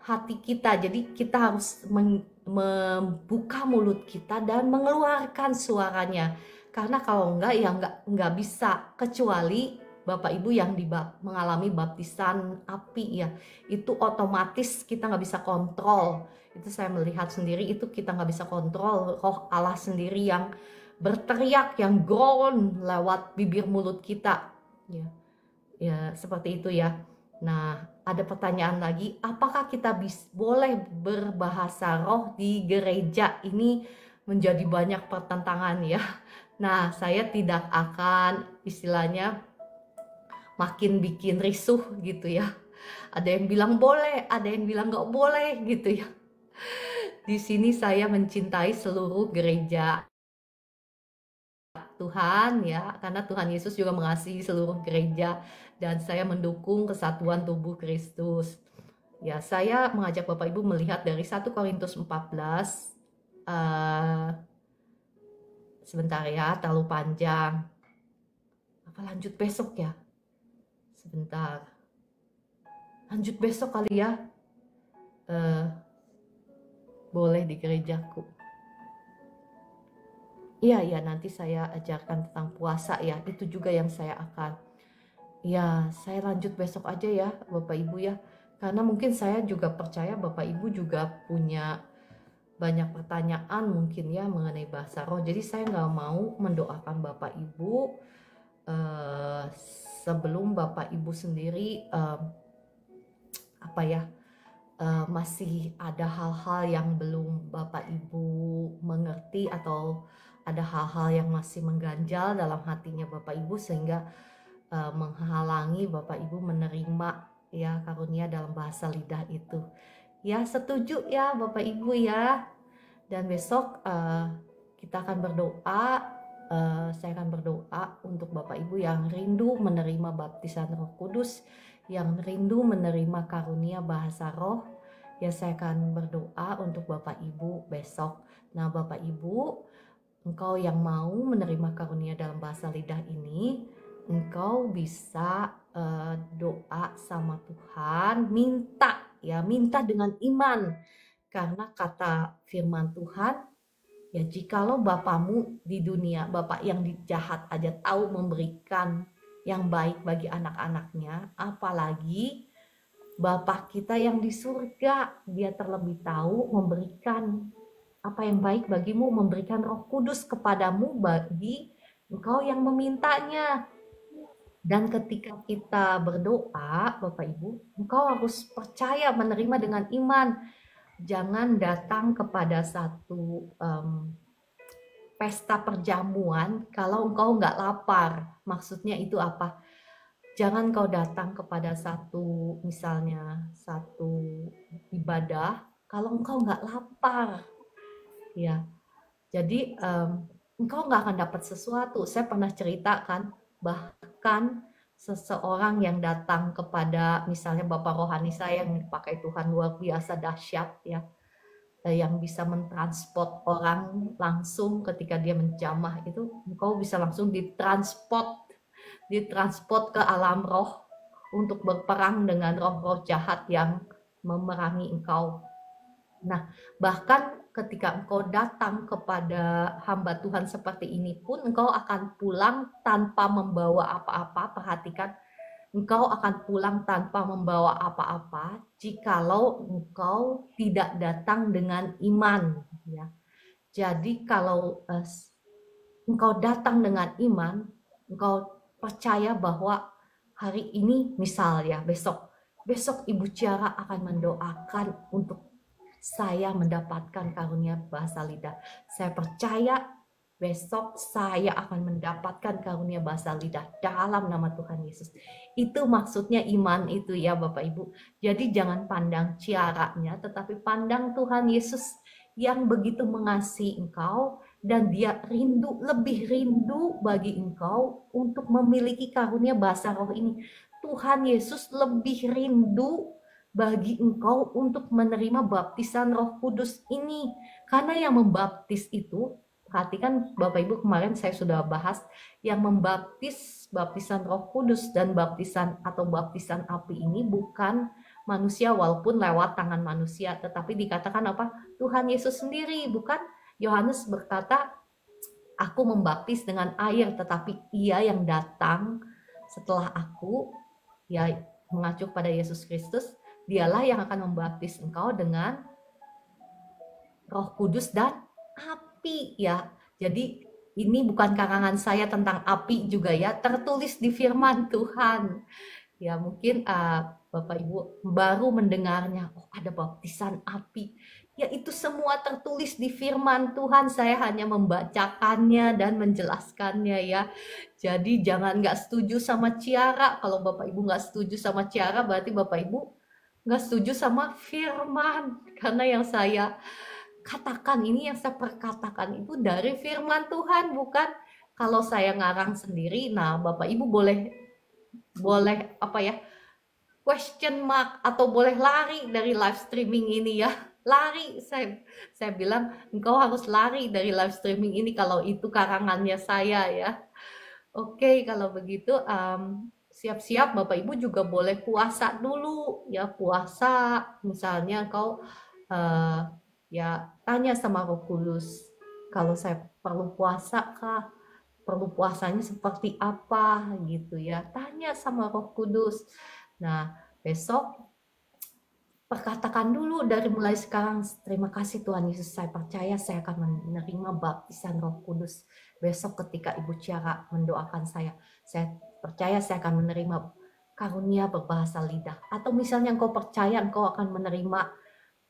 hati kita. Jadi kita harus membuka mulut kita dan mengeluarkan suaranya. Karena kalau enggak ya enggak bisa, kecuali Bapak Ibu yang mengalami baptisan api ya, itu otomatis kita nggak bisa kontrol. Itu saya melihat sendiri, itu kita nggak bisa kontrol, roh Allah sendiri yang berteriak, yang groan lewat bibir mulut kita. Ya seperti itu ya. Nah, ada pertanyaan lagi, apakah kita boleh berbahasa roh di gereja? Ini menjadi banyak pertentangan ya. Nah, saya tidak akan istilahnya makin bikin risuh gitu ya. Ada yang bilang boleh, ada yang bilang nggak boleh gitu ya. Di sini saya mencintai seluruh gereja Tuhan ya, karena Tuhan Yesus juga mengasihi seluruh gereja dan saya mendukung kesatuan tubuh Kristus. Ya, saya mengajak Bapak Ibu melihat dari 1 Korintus 14. Sebentar ya, terlalu panjang. Apa lanjut besok ya? Sebentar. Lanjut besok kali ya. Boleh di gerejaku. Iya, nanti saya ajarkan tentang puasa ya. Itu juga yang saya akan. Ya, saya lanjut besok aja ya, Bapak Ibu ya. Karena mungkin saya juga percaya Bapak Ibu juga punya banyak pertanyaan mungkin ya mengenai bahasa roh. Jadi saya nggak mau mendoakan Bapak Ibu sebelum Bapak Ibu sendiri masih ada hal-hal yang belum Bapak Ibu mengerti, atau ada hal-hal yang masih mengganjal dalam hatinya Bapak Ibu sehingga menghalangi Bapak Ibu menerima ya karunia dalam bahasa lidah itu. Ya, setuju ya Bapak Ibu ya. Dan besok kita akan berdoa. Saya akan berdoa untuk Bapak Ibu yang rindu menerima baptisan Roh Kudus, yang rindu menerima karunia bahasa roh. Ya, saya akan berdoa untuk Bapak Ibu besok. Nah, Bapak Ibu, engkau yang mau menerima karunia dalam bahasa lidah ini, engkau bisa doa sama Tuhan, minta dengan iman. Karena kata firman Tuhan, ya jikalau Bapamu di dunia, Bapak yang jahat aja tahu memberikan yang baik bagi anak-anaknya, apalagi Bapak kita yang di surga, dia terlebih tahu memberikan apa yang baik bagimu, memberikan Roh Kudus kepadamu bagi engkau yang memintanya. Dan ketika kita berdoa, Bapak Ibu, engkau harus percaya menerima dengan iman. Jangan datang kepada satu pesta perjamuan kalau engkau nggak lapar. Maksudnya itu apa? Jangan kau datang kepada satu ibadah kalau engkau nggak lapar. Ya, jadi engkau nggak akan dapat sesuatu. Saya pernah ceritakan, bahkan seseorang yang datang kepada misalnya Bapak rohani saya yang dipakai Tuhan luar biasa dahsyat ya, yang bisa mentransport orang langsung ketika dia menjamah itu, engkau bisa langsung ditransport ke alam roh untuk berperang dengan roh-roh jahat yang memerangi engkau. Nah, bahkan ketika engkau datang kepada hamba Tuhan seperti ini pun, engkau akan pulang tanpa membawa apa-apa. Perhatikan, engkau akan pulang tanpa membawa apa-apa jikalau engkau tidak datang dengan iman. Ya. Jadi kalau engkau datang dengan iman, engkau percaya bahwa hari ini misalnya besok Ibu Ciara akan mendoakan untuk saya mendapatkan karunia bahasa lidah. Saya percaya besok saya akan mendapatkan karunia bahasa lidah dalam nama Tuhan Yesus. Itu maksudnya iman itu ya Bapak Ibu. Jadi jangan pandang ciaranya, tetapi pandang Tuhan Yesus yang begitu mengasihi engkau, dan dia lebih rindu bagi engkau untuk memiliki karunia bahasa roh ini. Tuhan Yesus lebih rindu bagi engkau untuk menerima baptisan Roh Kudus ini. Karena yang membaptis itu, perhatikan Bapak Ibu, kemarin saya sudah bahas, yang membaptis baptisan Roh Kudus dan baptisan api ini bukan manusia walaupun lewat tangan manusia, tetapi dikatakan apa? Tuhan Yesus sendiri, bukan? Yohanes berkata, aku membaptis dengan air, tetapi Ia yang datang setelah aku, ya mengacu pada Yesus Kristus, Dialah yang akan membaptis engkau dengan Roh Kudus dan api, ya. Jadi ini bukan karangan saya tentang api juga ya, tertulis di firman Tuhan. Ya mungkin Bapak Ibu baru mendengarnya, oh ada baptisan api. Ya itu semua tertulis di firman Tuhan, saya hanya membacakannya dan menjelaskannya ya. Jadi jangan nggak setuju sama Ciara. Kalau Bapak Ibu nggak setuju sama Ciara, berarti Bapak Ibu nggak setuju sama firman. Karena yang saya katakan ini, yang saya perkatakan itu dari firman Tuhan, bukan kalau saya ngarang sendiri. Nah Bapak Ibu boleh apa ya, question mark, atau boleh lari dari live streaming ini ya. Lari, saya bilang engkau harus lari dari live streaming ini kalau itu karangannya saya ya. Oke, kalau begitu siap-siap Bapak Ibu juga boleh puasa dulu ya. Puasa misalnya engkau ya tanya sama Roh Kudus, kalau saya perlu puasa kah? Perlu puasanya seperti apa gitu ya. Tanya sama Roh Kudus. Nah, besok perkatakan dulu dari mulai sekarang, terima kasih Tuhan Yesus, saya percaya saya akan menerima baptisan Roh Kudus. Besok ketika Ibu Ciara mendoakan saya percaya saya akan menerima karunia berbahasa lidah. Atau misalnya engkau percaya engkau akan menerima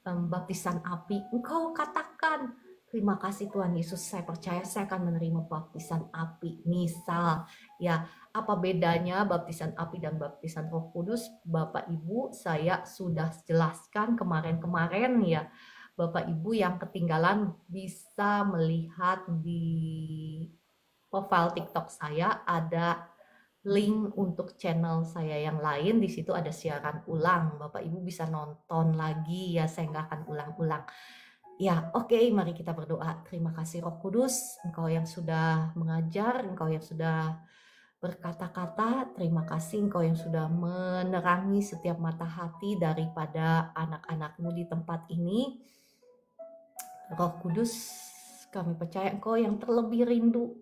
baptisan api, engkau katakan, terima kasih Tuhan Yesus, saya percaya saya akan menerima baptisan api. Misal, ya apa bedanya baptisan api dan baptisan Roh Kudus? Bapak Ibu, saya sudah jelaskan kemarin-kemarin ya. Bapak Ibu yang ketinggalan bisa melihat di profile TikTok saya, ada link untuk channel saya yang lain. Di situ ada siaran ulang, Bapak Ibu bisa nonton lagi ya, saya nggak akan ulang-ulang ya. Oke, mari kita berdoa. Terima kasih Roh Kudus, Engkau yang sudah mengajar, Engkau yang sudah berkata-kata, terima kasih Engkau yang sudah menerangi setiap mata hati daripada anak-anak-Mu di tempat ini. Roh Kudus, kami percaya Engkau yang terlebih rindu.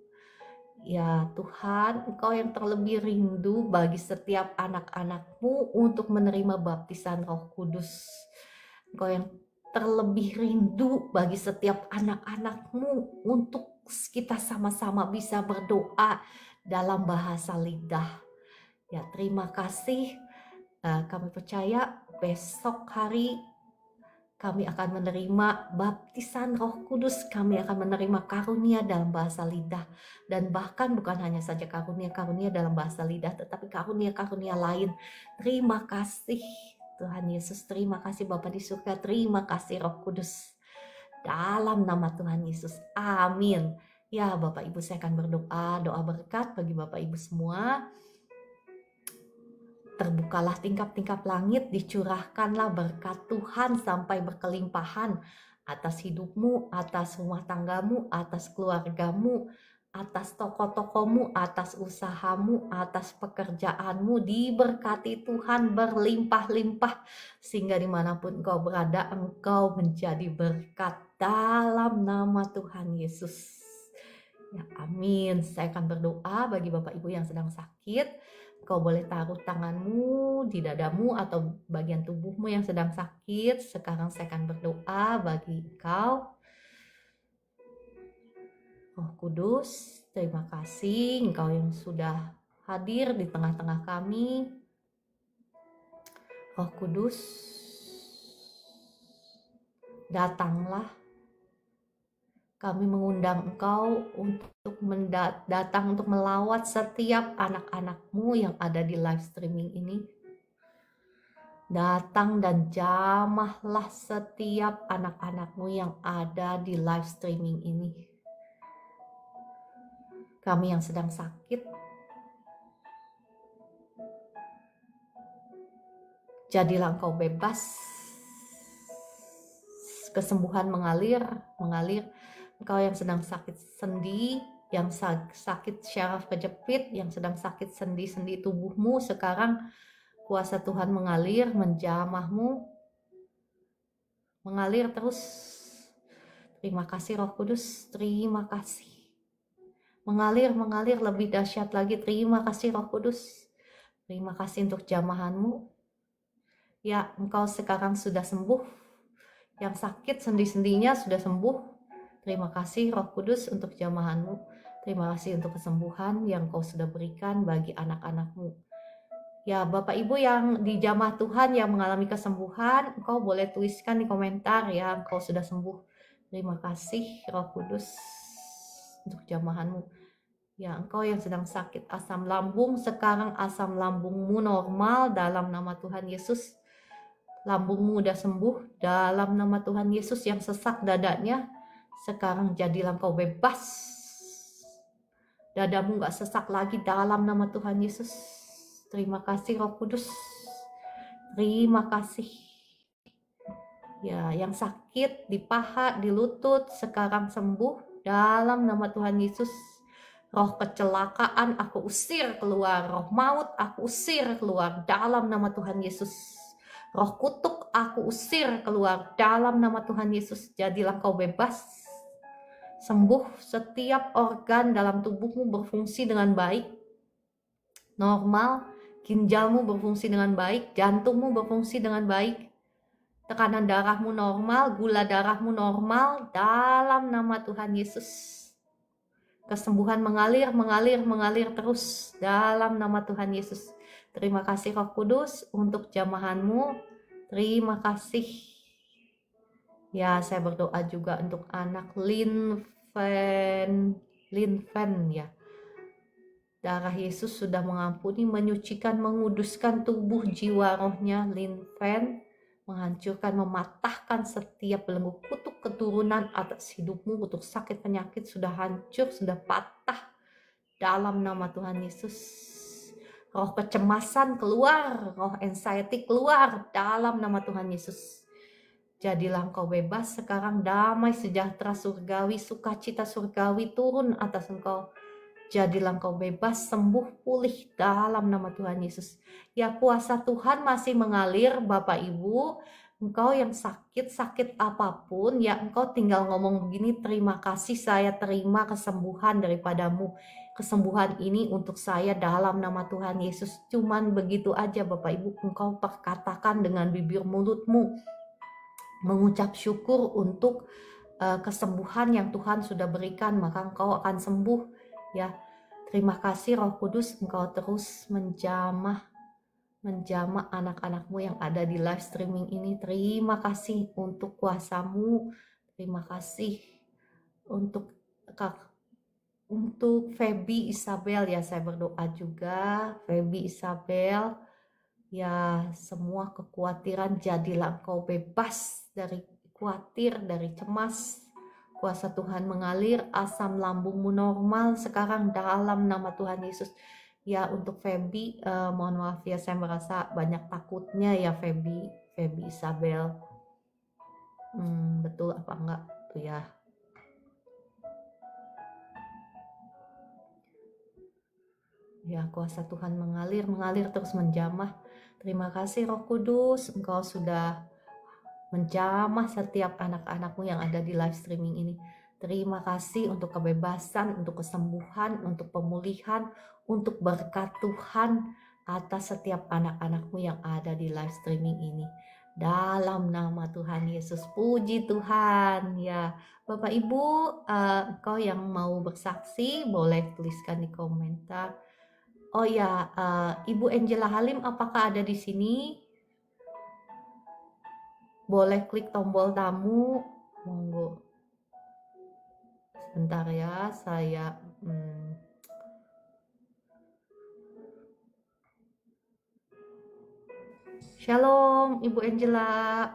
Ya Tuhan, Engkau yang terlebih rindu bagi setiap anak-anak-Mu untuk menerima baptisan Roh Kudus. Engkau yang terlebih rindu bagi setiap anak-anak-Mu untuk kita sama-sama bisa berdoa dalam bahasa lidah. Ya terima kasih, kami percaya besok hari kami akan menerima baptisan Roh Kudus, kami akan menerima karunia dalam bahasa lidah. Dan bahkan bukan hanya saja karunia-karunia dalam bahasa lidah, tetapi karunia-karunia lain. Terima kasih Tuhan Yesus, terima kasih Bapa di surga, terima kasih Roh Kudus. Dalam nama Tuhan Yesus, amin. Ya Bapak Ibu, saya akan berdoa, doa berkat bagi Bapak Ibu semua. Terbukalah tingkap-tingkap langit, dicurahkanlah berkat Tuhan sampai berkelimpahan atas hidupmu, atas rumah tanggamu, atas keluargamu, atas toko-tokomu, atas usahamu, atas pekerjaanmu. Diberkati Tuhan berlimpah-limpah, sehingga dimanapun engkau berada, engkau menjadi berkat dalam nama Tuhan Yesus. Ya, amin. Saya akan berdoa bagi Bapak Ibu yang sedang sakit. Kau boleh taruh tanganmu di dadamu atau bagian tubuhmu yang sedang sakit. Sekarang saya akan berdoa bagi engkau. Roh Kudus, terima kasih Engkau yang sudah hadir di tengah-tengah kami. Roh Kudus, datanglah. Kami mengundang Engkau untuk datang untuk melawat setiap anak-anak-Mu yang ada di live streaming ini. Datang dan jamahlah setiap anak-anak-Mu yang ada di live streaming ini. Kami yang sedang sakit, jadilah Engkau bebas. Kesembuhan mengalir. Engkau yang sedang sakit sendi, yang sakit syaraf kejepit, yang sedang sakit sendi-sendi tubuhmu, sekarang Kuasa Tuhan mengalir, menjamahmu, mengalir terus. Terima kasih Roh Kudus, terima kasih. Mengalir lebih dahsyat lagi. Terima kasih Roh Kudus. Terima kasih untuk jamahanmu. Ya, engkau sekarang sudah sembuh. Yang sakit sendi-sendinya sudah sembuh. Terima kasih Roh Kudus untuk jamahanmu. Terima kasih untuk kesembuhan yang kau sudah berikan bagi anak-anakmu. Ya, Bapak Ibu yang di jamaah Tuhan yang mengalami kesembuhan, engkau boleh tuliskan di komentar ya, engkau sudah sembuh. Terima kasih Roh Kudus untuk jamahanmu. Ya, engkau yang sedang sakit asam lambung, sekarang asam lambungmu normal dalam nama Tuhan Yesus. Lambungmu udah sembuh dalam nama Tuhan Yesus. Yang sesak dadanya, sekarang jadilah engkau bebas. Dadamu gak sesak lagi dalam nama Tuhan Yesus. Terima kasih Roh Kudus. Terima kasih. Ya, yang sakit di paha, di lutut, sekarang sembuh dalam nama Tuhan Yesus. Roh kecelakaan aku usir keluar. Roh maut aku usir keluar dalam nama Tuhan Yesus. Roh kutuk aku usir keluar dalam nama Tuhan Yesus. Jadilah kau bebas. Sembuh, setiap organ dalam tubuhmu berfungsi dengan baik. Normal, ginjalmu berfungsi dengan baik, jantungmu berfungsi dengan baik. Tekanan darahmu normal, gula darahmu normal dalam nama Tuhan Yesus. Kesembuhan mengalir terus dalam nama Tuhan Yesus. Terima kasih Roh Kudus untuk jamahanmu. Terima kasih. Ya, saya berdoa juga untuk anak Linven ya. Darah Yesus sudah mengampuni, menyucikan, menguduskan tubuh, jiwa, rohnya. Linven menghancurkan, mematahkan setiap belenggu kutuk keturunan atas hidupmu. Kutuk sakit penyakit sudah hancur, sudah patah dalam nama Tuhan Yesus. Roh kecemasan keluar, roh anxiety keluar dalam nama Tuhan Yesus. Jadilah engkau bebas sekarang, damai sejahtera surgawi, sukacita surgawi turun atas engkau. Jadilah engkau bebas, sembuh, pulih dalam nama Tuhan Yesus. Ya, kuasa Tuhan masih mengalir Bapak Ibu. Engkau yang sakit apapun, ya engkau tinggal ngomong begini, terima kasih saya terima kesembuhan daripadamu. Kesembuhan ini untuk saya dalam nama Tuhan Yesus. Cuman begitu aja Bapak Ibu, engkau perkatakan dengan bibir mulutmu. Mengucap syukur untuk kesembuhan yang Tuhan sudah berikan, maka engkau akan sembuh ya. Terima kasih Roh Kudus, engkau terus menjamah anak-anakmu yang ada di live streaming ini. Terima kasih untuk kuasamu, terima kasih untuk Feby Isabel ya, saya berdoa juga Feby Isabel ya, semua kekhawatiran jadilah engkau bebas dari khawatir, dari cemas. Kuasa Tuhan mengalir, asam lambungmu normal sekarang dalam nama Tuhan Yesus. Ya, untuk Feby, mohon maaf ya, saya merasa banyak takutnya ya Feby Isabel. Betul apa enggak tuh ya? Ya, kuasa Tuhan mengalir terus menjamah. Terima kasih Roh Kudus, engkau sudah menjamah setiap anak-anakmu yang ada di live streaming ini. Terima kasih untuk kebebasan, untuk kesembuhan, untuk pemulihan, untuk berkat Tuhan atas setiap anak-anakmu yang ada di live streaming ini. Dalam nama Tuhan Yesus, puji Tuhan ya. Bapak Ibu, kau yang mau bersaksi boleh tuliskan di komentar. Oh ya, Ibu Angela Halim apakah ada di sini? Boleh klik tombol tamu, monggo. Sebentar ya, saya Shalom Ibu Angela.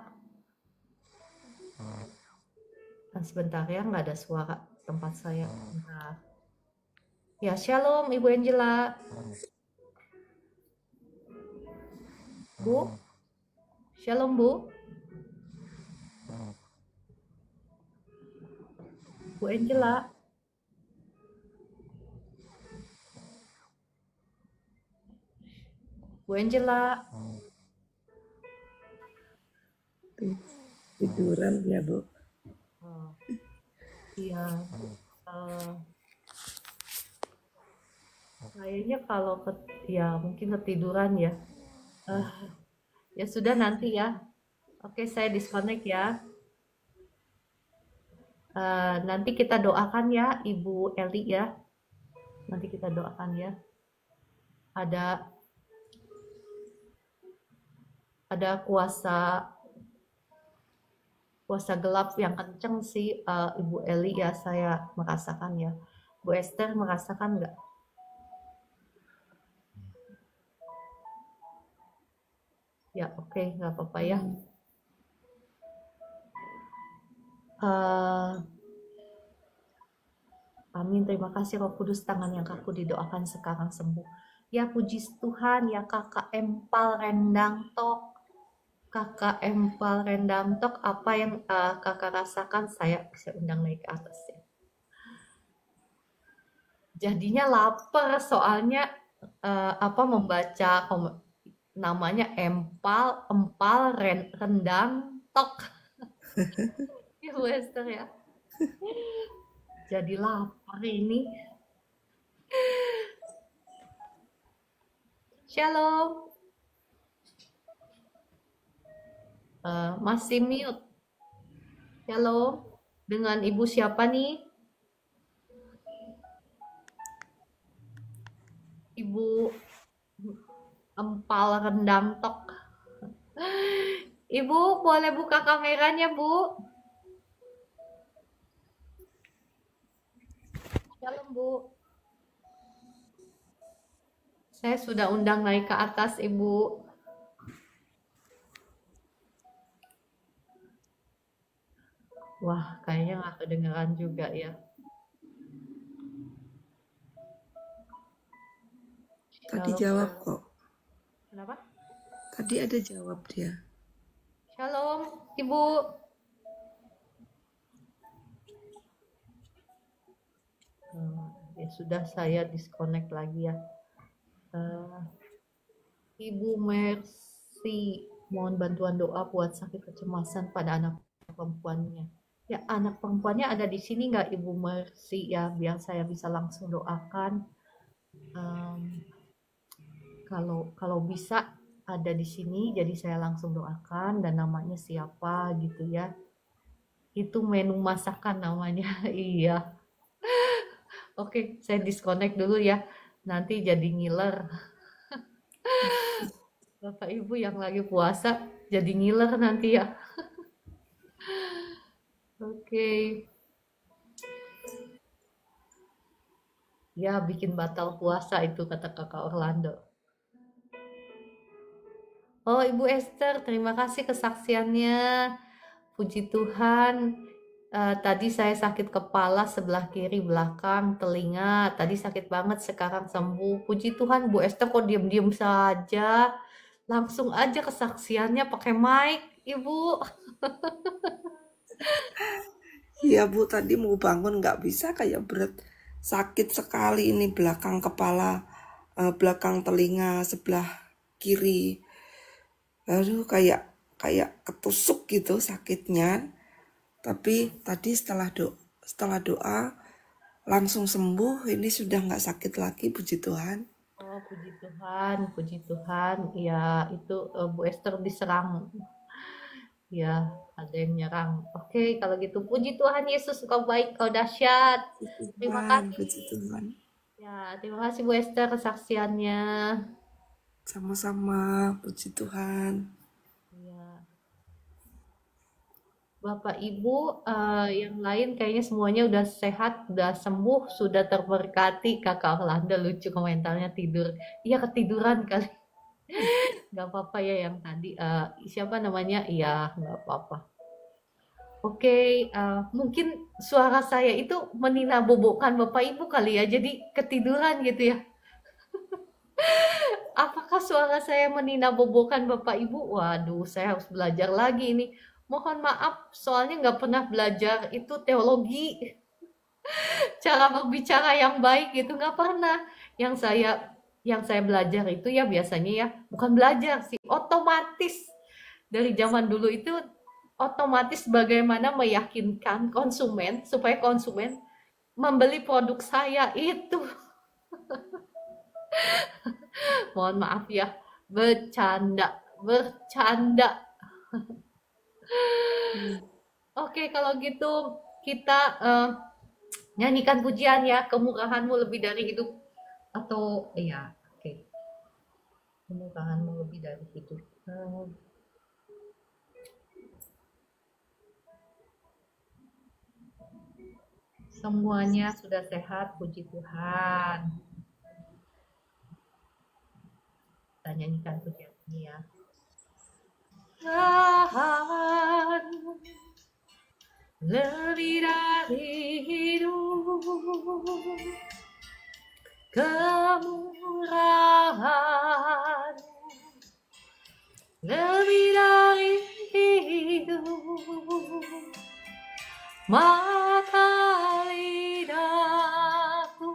Sebentar ya, nggak ada suara tempat saya. Bentar. Ya, Shalom Ibu Angela. Bu? Shalom Bu? Bu Angela. Bu Angela. Tiduran ya, Bu. Oh, iya. Kayaknya kalau ya mungkin ketiduran ya. Ya sudah nanti ya. Oke, saya disconnect ya. Nanti kita doakan ya, Ibu Eli ya. Nanti kita doakan ya. Ada kuasa gelap yang kenceng sih, Ibu Eli ya. Saya merasakan ya. Bu Esther merasakan nggak? Ya oke, nggak apa-apa ya. Amin, terima kasih Roh Kudus, tangan yang kaku didoakan sekarang sembuh. Ya puji Tuhan ya Kakak Empal Rendang Tok. Kakak Empal Rendang Tok, apa yang Kakak rasakan, saya bisa undang naik ke atas ya. Jadinya lapar soalnya membaca namanya Empal Rendang Tok. Ya Wester ya. Jadi lapar ini. Shalom. Masih mute. Shalom. Dengan ibu siapa nih? Ibu Empal Rendang Tok. Ibu boleh buka kameranya, Bu? Shalom, Bu. Saya sudah undang naik ke atas, Ibu. Wah, kayaknya nggak kedengeran juga ya. Tadi Shalom. jawab kok. Kenapa? Tadi ada jawab dia. Shalom, Ibu. Ya sudah, saya disconnect lagi ya. Ibu Mercy, mohon bantuan doa buat sakit kecemasan pada anak perempuannya. Ya, anak perempuannya ada di sini nggak Ibu Mercy ya, biar saya bisa langsung doakan. Kalau bisa ada di sini, jadi saya langsung doakan dan namanya siapa gitu ya. Itu menu masakan namanya, iya. Oke, saya disconnect dulu ya. Nanti jadi ngiler. Bapak Ibu yang lagi puasa jadi ngiler nanti ya. Oke. Ya, bikin batal puasa itu kata Kakak Orlando. Oh, Ibu Esther, terima kasih kesaksiannya. Puji Tuhan. Tadi saya sakit kepala sebelah kiri belakang, telinga. Tadi sakit banget, sekarang sembuh. Puji Tuhan, Bu Esther kok diem-diem saja. Langsung aja kesaksiannya pakai mic, Ibu. Iya, Bu, tadi mau bangun nggak bisa, kayak berat. Sakit sekali ini belakang kepala, belakang telinga sebelah kiri. Aduh, kayak ketusuk gitu sakitnya. Tapi tadi setelah doa langsung sembuh. Ini sudah nggak sakit lagi, puji Tuhan. Oh, puji Tuhan, puji Tuhan. Ya, itu Bu Esther diserang. Ya, ada yang nyerang. Oke, kalau gitu puji Tuhan Yesus, kau baik, kau dahsyat. Puji Terima Tuhan, kasih. puji Tuhan. Ya, terima kasih Bu Esther kesaksiannya. Sama-sama, puji Tuhan. Ya. Bapak Ibu yang lain kayaknya semuanya udah sehat, udah sembuh, sudah terberkati. Kakak Orlando lucu komentarnya tidur. Iya ketiduran kali. Gak apa-apa ya yang tadi. Siapa namanya? Iya gak apa-apa. Oke, mungkin suara saya itu menina bobokan Bapak Ibu kali ya. Jadi ketiduran gitu ya. Apakah suara saya menina bobokan Bapak Ibu? Waduh, saya harus belajar lagi ini. Mohon maaf, soalnya nggak pernah belajar itu teologi, cara berbicara yang baik gitu, nggak pernah. Yang saya Yang saya belajar itu ya biasanya ya, bukan belajar sih, otomatis. Dari zaman dulu itu otomatis bagaimana meyakinkan konsumen supaya konsumen membeli produk saya itu. Mohon maaf ya, bercanda, bercanda. Oke, kalau gitu kita nyanyikan pujian ya, kemurahanmu lebih dari hidup, atau iya, oke, kemurahanmu lebih dari hidup. Semuanya sudah sehat, puji Tuhan. Kita nyanyikan pujian ini ya. Tuhan lebih dari hidup, kemurahan lebih dari hidup, maka lidahku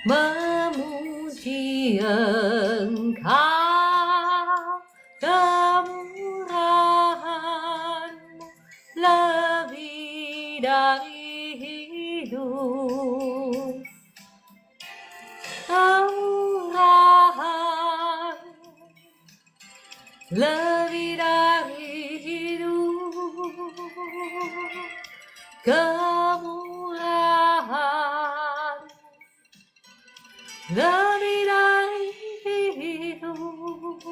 memuji Engkau, kemurahan-Mu lebih dari hidup, kemurahan lebih dari hidup, kemurahan lebih dari hidup,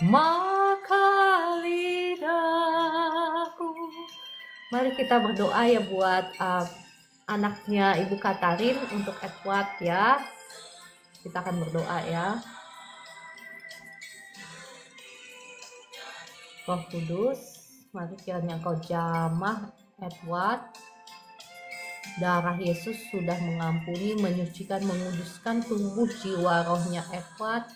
maka lidahku. Mari kita berdoa ya buat anaknya Ibu Katarin untuk Edward ya. Kita akan berdoa ya. Roh Kudus, mari kiranya Engkau jamah Edward. Darah Yesus sudah mengampuni, menyucikan, menguduskan tubuh jiwa rohnya Edward.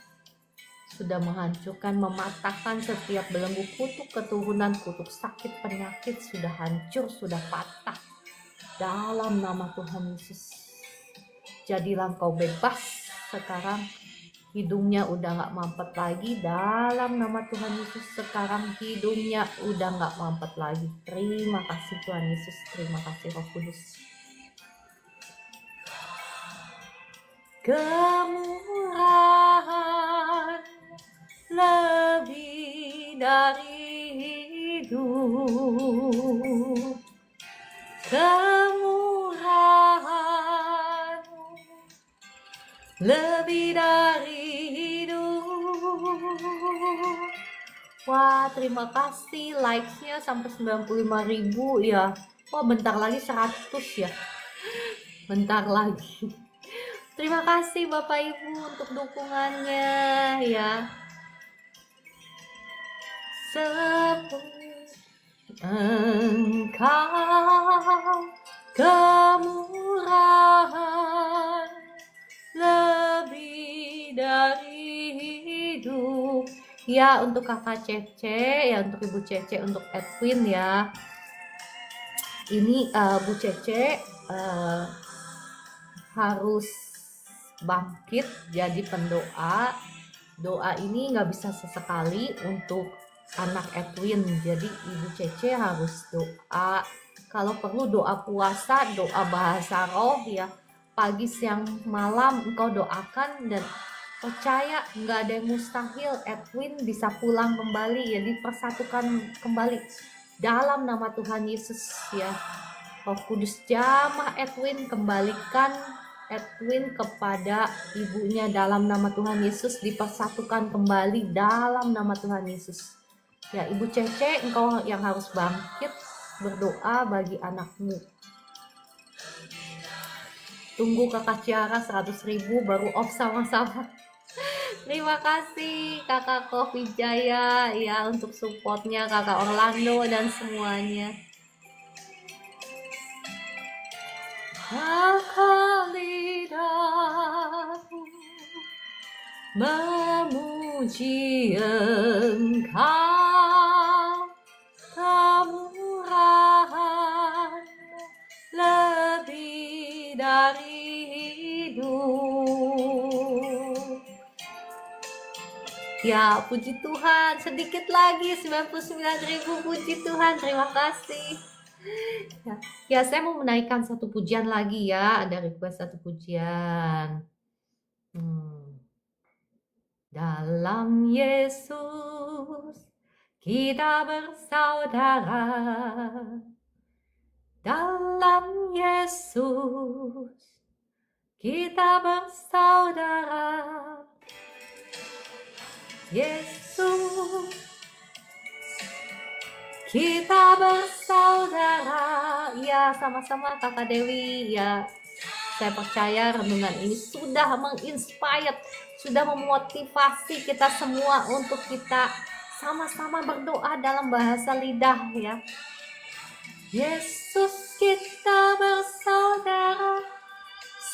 Sudah menghancurkan, mematahkan setiap belenggu kutuk keturunan, kutuk sakit, penyakit, sudah hancur, sudah patah. Dalam nama Tuhan Yesus. Jadilah Engkau bebas sekarang. Hidungnya udah gak mampet lagi. Dalam nama Tuhan Yesus, sekarang hidungnya udah gak mampet lagi. Terima kasih Tuhan Yesus. Terima kasih Roh Kudus. Kemurahan lebih dari hidup, kemurahan lebih dari hidup. Wah, terima kasih like-nya sampai 95.000 ya. Wah, bentar lagi 100 ya. Bentar lagi. Terima kasih Bapak Ibu untuk dukungannya ya. Seperti Engkau, kemurahan lebih dari hidup. Ya, untuk Kakak Cece, ya untuk Ibu Cece, untuk Edwin ya. Ini Bu Cece harus bangkit jadi pendoa. Doa ini nggak bisa sesekali untuk anak Edwin, jadi Ibu Cece harus doa. Kalau perlu doa puasa, doa bahasa roh ya, pagi siang malam engkau doakan, dan percaya nggak ada yang mustahil. Edwin bisa pulang kembali ya, dipersatukan kembali dalam nama Tuhan Yesus ya. Roh Kudus jamah Edwin, kembalikan Edwin kepada ibunya dalam nama Tuhan Yesus, dipersatukan kembali dalam nama Tuhan Yesus. Ya, Ibu Cece, engkau yang harus bangkit berdoa bagi anakmu. Tunggu Kakak Ciara 100.000 baru off sama-sama. Terima kasih Kakak Kofi Jaya ya untuk supportnya, Kakak Orlando dan semuanya. Maka lidahku memuji Engkau, kemurahan lebih dari hidup, Ya, puji Tuhan, sedikit lagi 99.000, puji Tuhan, terima kasih. Ya, saya mau menaikkan satu pujian lagi ya, ada request satu pujian. Dalam Yesus kita bersaudara, dalam Yesus kita bersaudara. Yesus kita bersaudara. Ya, sama-sama Kakak Dewi. Ya, saya percaya renungan ini sudah menginspire, sudah memotivasi kita semua untuk kita sama-sama berdoa dalam bahasa lidah ya. Yesus kita bersaudara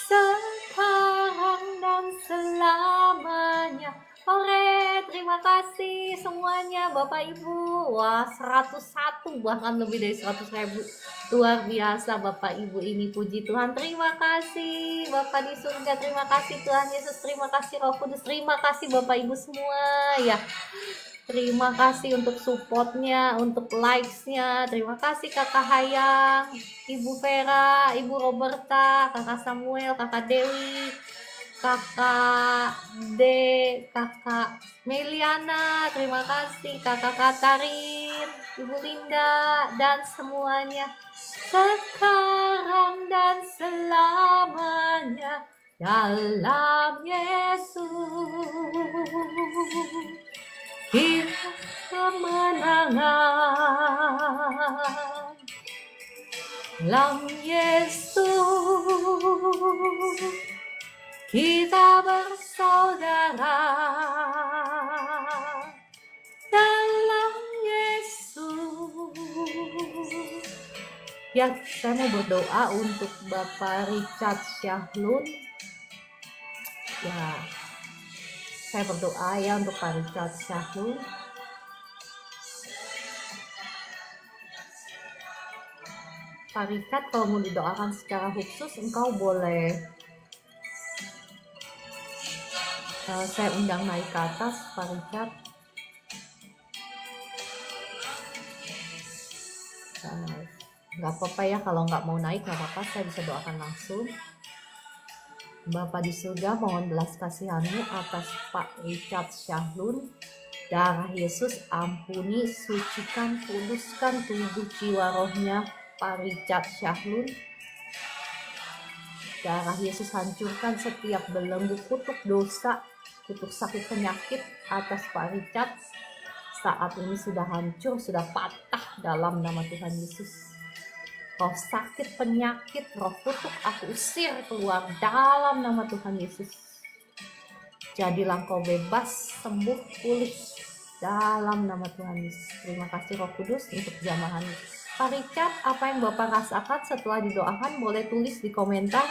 sekarang dan selamanya. Oke, terima kasih semuanya Bapak Ibu. Wah, 101 bahkan lebih dari 100.000. Luar biasa Bapak Ibu ini, puji Tuhan. Terima kasih Bapak di surga, terima kasih Tuhan Yesus, terima kasih Roh Kudus, terima kasih Bapak Ibu semua ya. Terima kasih untuk supportnya, untuk likes-nya. Terima kasih Kakak Hayang, Ibu Vera, Ibu Roberta, Kakak Samuel, Kakak Dewi, Kakak D, Kakak Meliana, terima kasih Kakak Katarin, Ibu Linda, dan semuanya. Sekarang dan selamanya dalam Yesus kita kemenangan. Dalam Yesus kita bersaudara, dalam Yesus. Ya, saya mau berdoa untuk Bapak Richard Syahlun. Ya, saya berdoa ya untuk Pak Richard Syahlun. Pak Richard, kalau mau didoakan secara khusus, engkau boleh saya undang naik ke atas, Pak Richard. Nggak apa-apa ya, kalau nggak mau naik nggak apa-apa, saya bisa doakan langsung. Bapa di surga, mohon belas kasihan-Mu atas Pak Richard Syahlun. Darah Yesus ampuni, sucikan, kuduskan tubuh jiwa rohnya Pak Richard Syahlun. Darah Yesus hancurkan setiap belenggu kutuk dosa, kutuk sakit penyakit atas Pak Richard. Saat ini sudah hancur, sudah patah dalam nama Tuhan Yesus. Roh sakit, penyakit, roh kutuk aku usir keluar dalam nama Tuhan Yesus. Jadilah kau bebas, sembuh, pulih dalam nama Tuhan Yesus. Terima kasih Roh Kudus untuk jamahan Pak Richard. Apa yang Bapak rasakan setelah didoakan boleh tulis di komentar.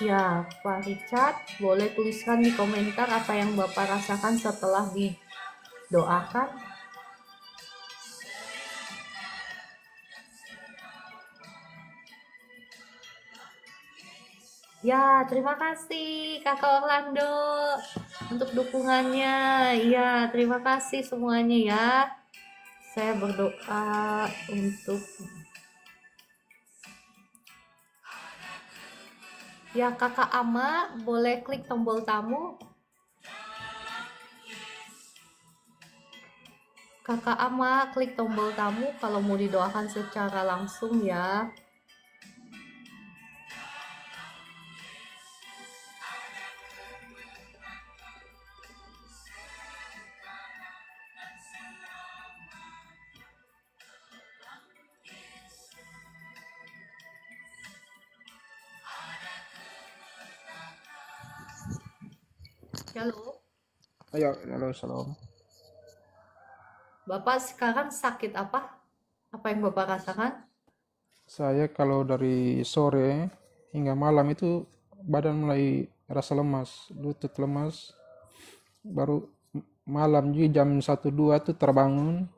Ya, Pak Richard, boleh tuliskan di komentar apa yang Bapak rasakan setelah didoakan. Ya, terima kasih Kakak Orlando untuk dukungannya. Ya, terima kasih semuanya ya. Saya berdoa untuk ya, Kakak Ama, boleh klik tombol tamu. Kakak Ama, klik tombol tamu kalau mau didoakan secara langsung ya. Halo. Ayo, halo, salam. Bapak sekarang sakit apa? Apa yang Bapak rasakan? Saya kalau dari sore hingga malam itu badan mulai rasa lemas, lutut lemas. Baru malam juga jam 1-2 tuh terbangun,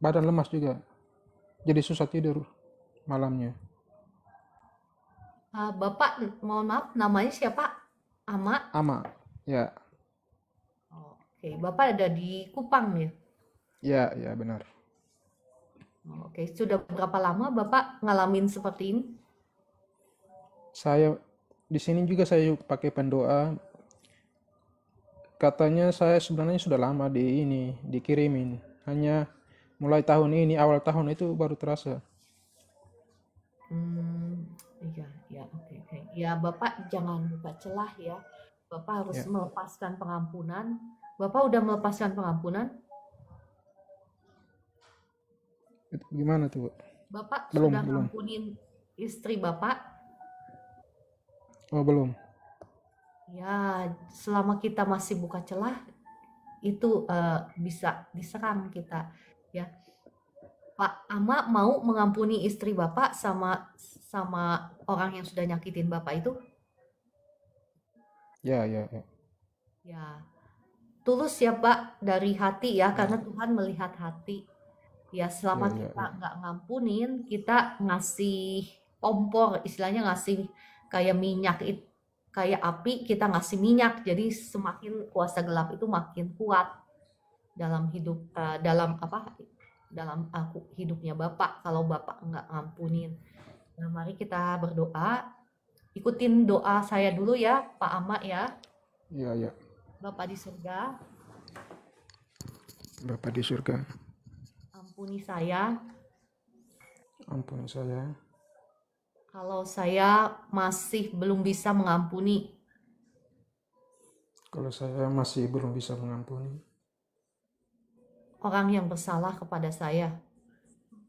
badan lemas juga. jadi susah tidur malamnya. Bapak, mohon maaf, namanya siapa? Ama? Ama, ya, Oke, Bapak ada di Kupang ya? ya benar. Oke, sudah berapa lama Bapak ngalamin seperti ini? Saya di sini juga saya pakai pendoa. Katanya saya sebenarnya sudah lama di ini dikirimin. Hanya mulai tahun ini, awal tahun itu baru terasa. Iya, ya, oke, oke. Ya, Bapak jangan buka celah ya. Bapak harus Ya, melepaskan pengampunan. Bapak udah melepaskan pengampunan? itu gimana tuh, Bu? Bapak Belum, sudah belum. ngampunin istri Bapak? Oh, belum. Ya, selama kita masih buka celah, itu bisa diserang kita. Ya, Pak Ama mau mengampuni istri Bapak sama orang yang sudah nyakitin Bapak itu? Ya, ya, ya. Ya, tulus ya Pak, dari hati ya, karena Ya, Tuhan melihat hati. Ya, ya, selama ya, kita ya. nggak ngampunin, kita ngasih kompor, istilahnya ngasih kayak minyak, kayak api, kita ngasih minyak. Jadi semakin kuasa gelap itu makin kuat dalam hidup, dalam apa? Dalam hidupnya Bapak, kalau Bapak nggak ngampunin. Nah, mari kita berdoa. Ikutin doa saya dulu ya, Pak Ama ya. Ya, ya. Bapak di surga, Bapa di surga, ampuni saya ampuni saya kalau saya masih belum bisa mengampuni kalau saya masih belum bisa mengampuni orang yang bersalah kepada saya.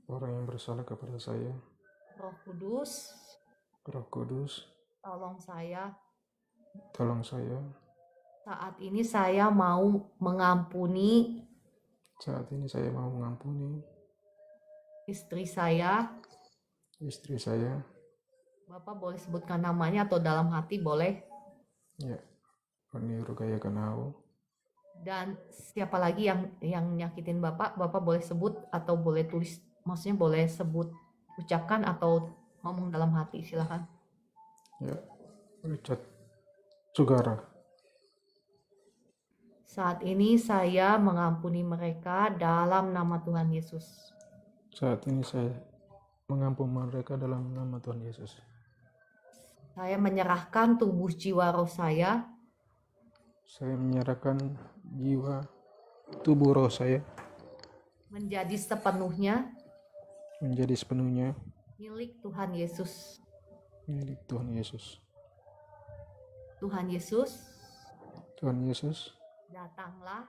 orang yang bersalah kepada saya. Roh Kudus, Roh Kudus, tolong saya. tolong saya. Saat ini saya mau mengampuni Saat ini saya mau mengampuni istri saya. istri saya. Bapak boleh sebutkan namanya atau dalam hati boleh. Ya, Pani Rugaya Kanau. Dan siapa lagi yang nyakitin Bapak, Bapak boleh sebut atau boleh tulis. Maksudnya boleh sebut, ucapkan atau ngomong dalam hati, silakan. Ya, Richard Sugara. Saat ini saya mengampuni mereka dalam nama Tuhan Yesus. Saat ini saya mengampuni mereka dalam nama Tuhan Yesus. Saya menyerahkan tubuh jiwa roh saya Saya menyerahkan jiwa, tubuh, roh saya menjadi sepenuhnya menjadi sepenuhnya milik Tuhan Yesus. milik Tuhan Yesus. Tuhan Yesus, Tuhan Yesus, datanglah,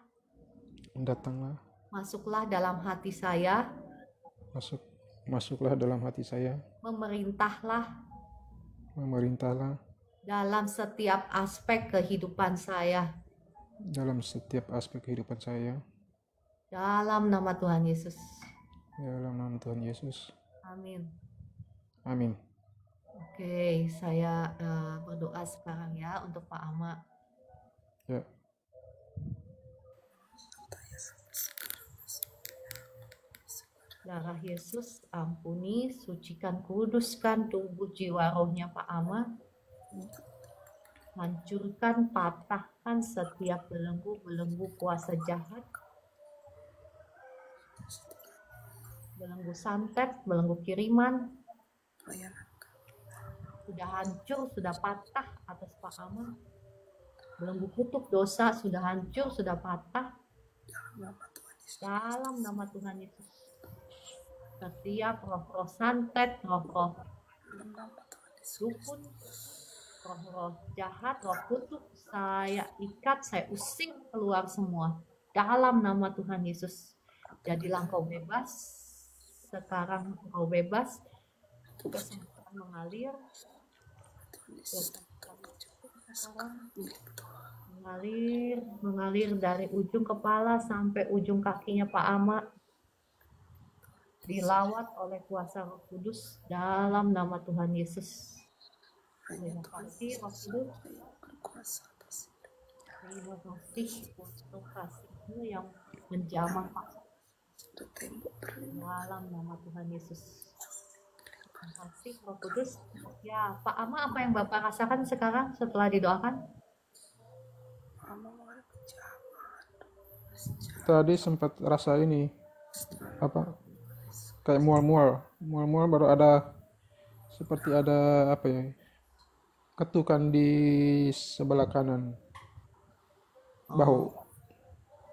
datanglah, masuklah dalam hati saya, masuklah dalam hati saya, memerintahlah dalam setiap aspek kehidupan saya. dalam setiap aspek kehidupan saya. Dalam nama Tuhan Yesus. Dalam nama Tuhan Yesus. Amin. Amin. Oke, saya berdoa sekarang ya untuk Pak Ama. Ya. Darah Yesus, ampuni, sucikan, kuduskan tubuh jiwa rohnya Pak Ama. Hancurkan, patahkan setiap belenggu-belenggu kuasa jahat. Belenggu santet, belenggu kiriman. Sudah hancur, sudah patah atas Pak Ama. Belenggu kutuk dosa sudah hancur, sudah patah. Dalam nama Tuhan Yesus. Setiap roh-roh santet, roh-roh dukun, roh-roh jahat, roh kutuk, saya ikat, saya using keluar semua. Dalam nama Tuhan Yesus. Jadilah kau bebas. Sekarang kau bebas. Kesembuhan mengalir. Mengalir dari ujung kepala sampai ujung kakinya Pak Ama. Dilawat oleh kuasa Roh Kudus dalam nama Tuhan Yesus. Terima kasih Roh Kudus. Terima kasih untuk kasih-Mu yang menjamah tembok berlindung. Dalam nama Tuhan Yesus. Terima kasih Roh Kudus. Ya, Pak Ama, apa yang Bapak rasakan sekarang setelah didoakan? Mama menghadap kejaman. Tadi sempat rasa ini apa kayak mual-mual baru ada seperti ada apa ya ketukan di sebelah kanan bahu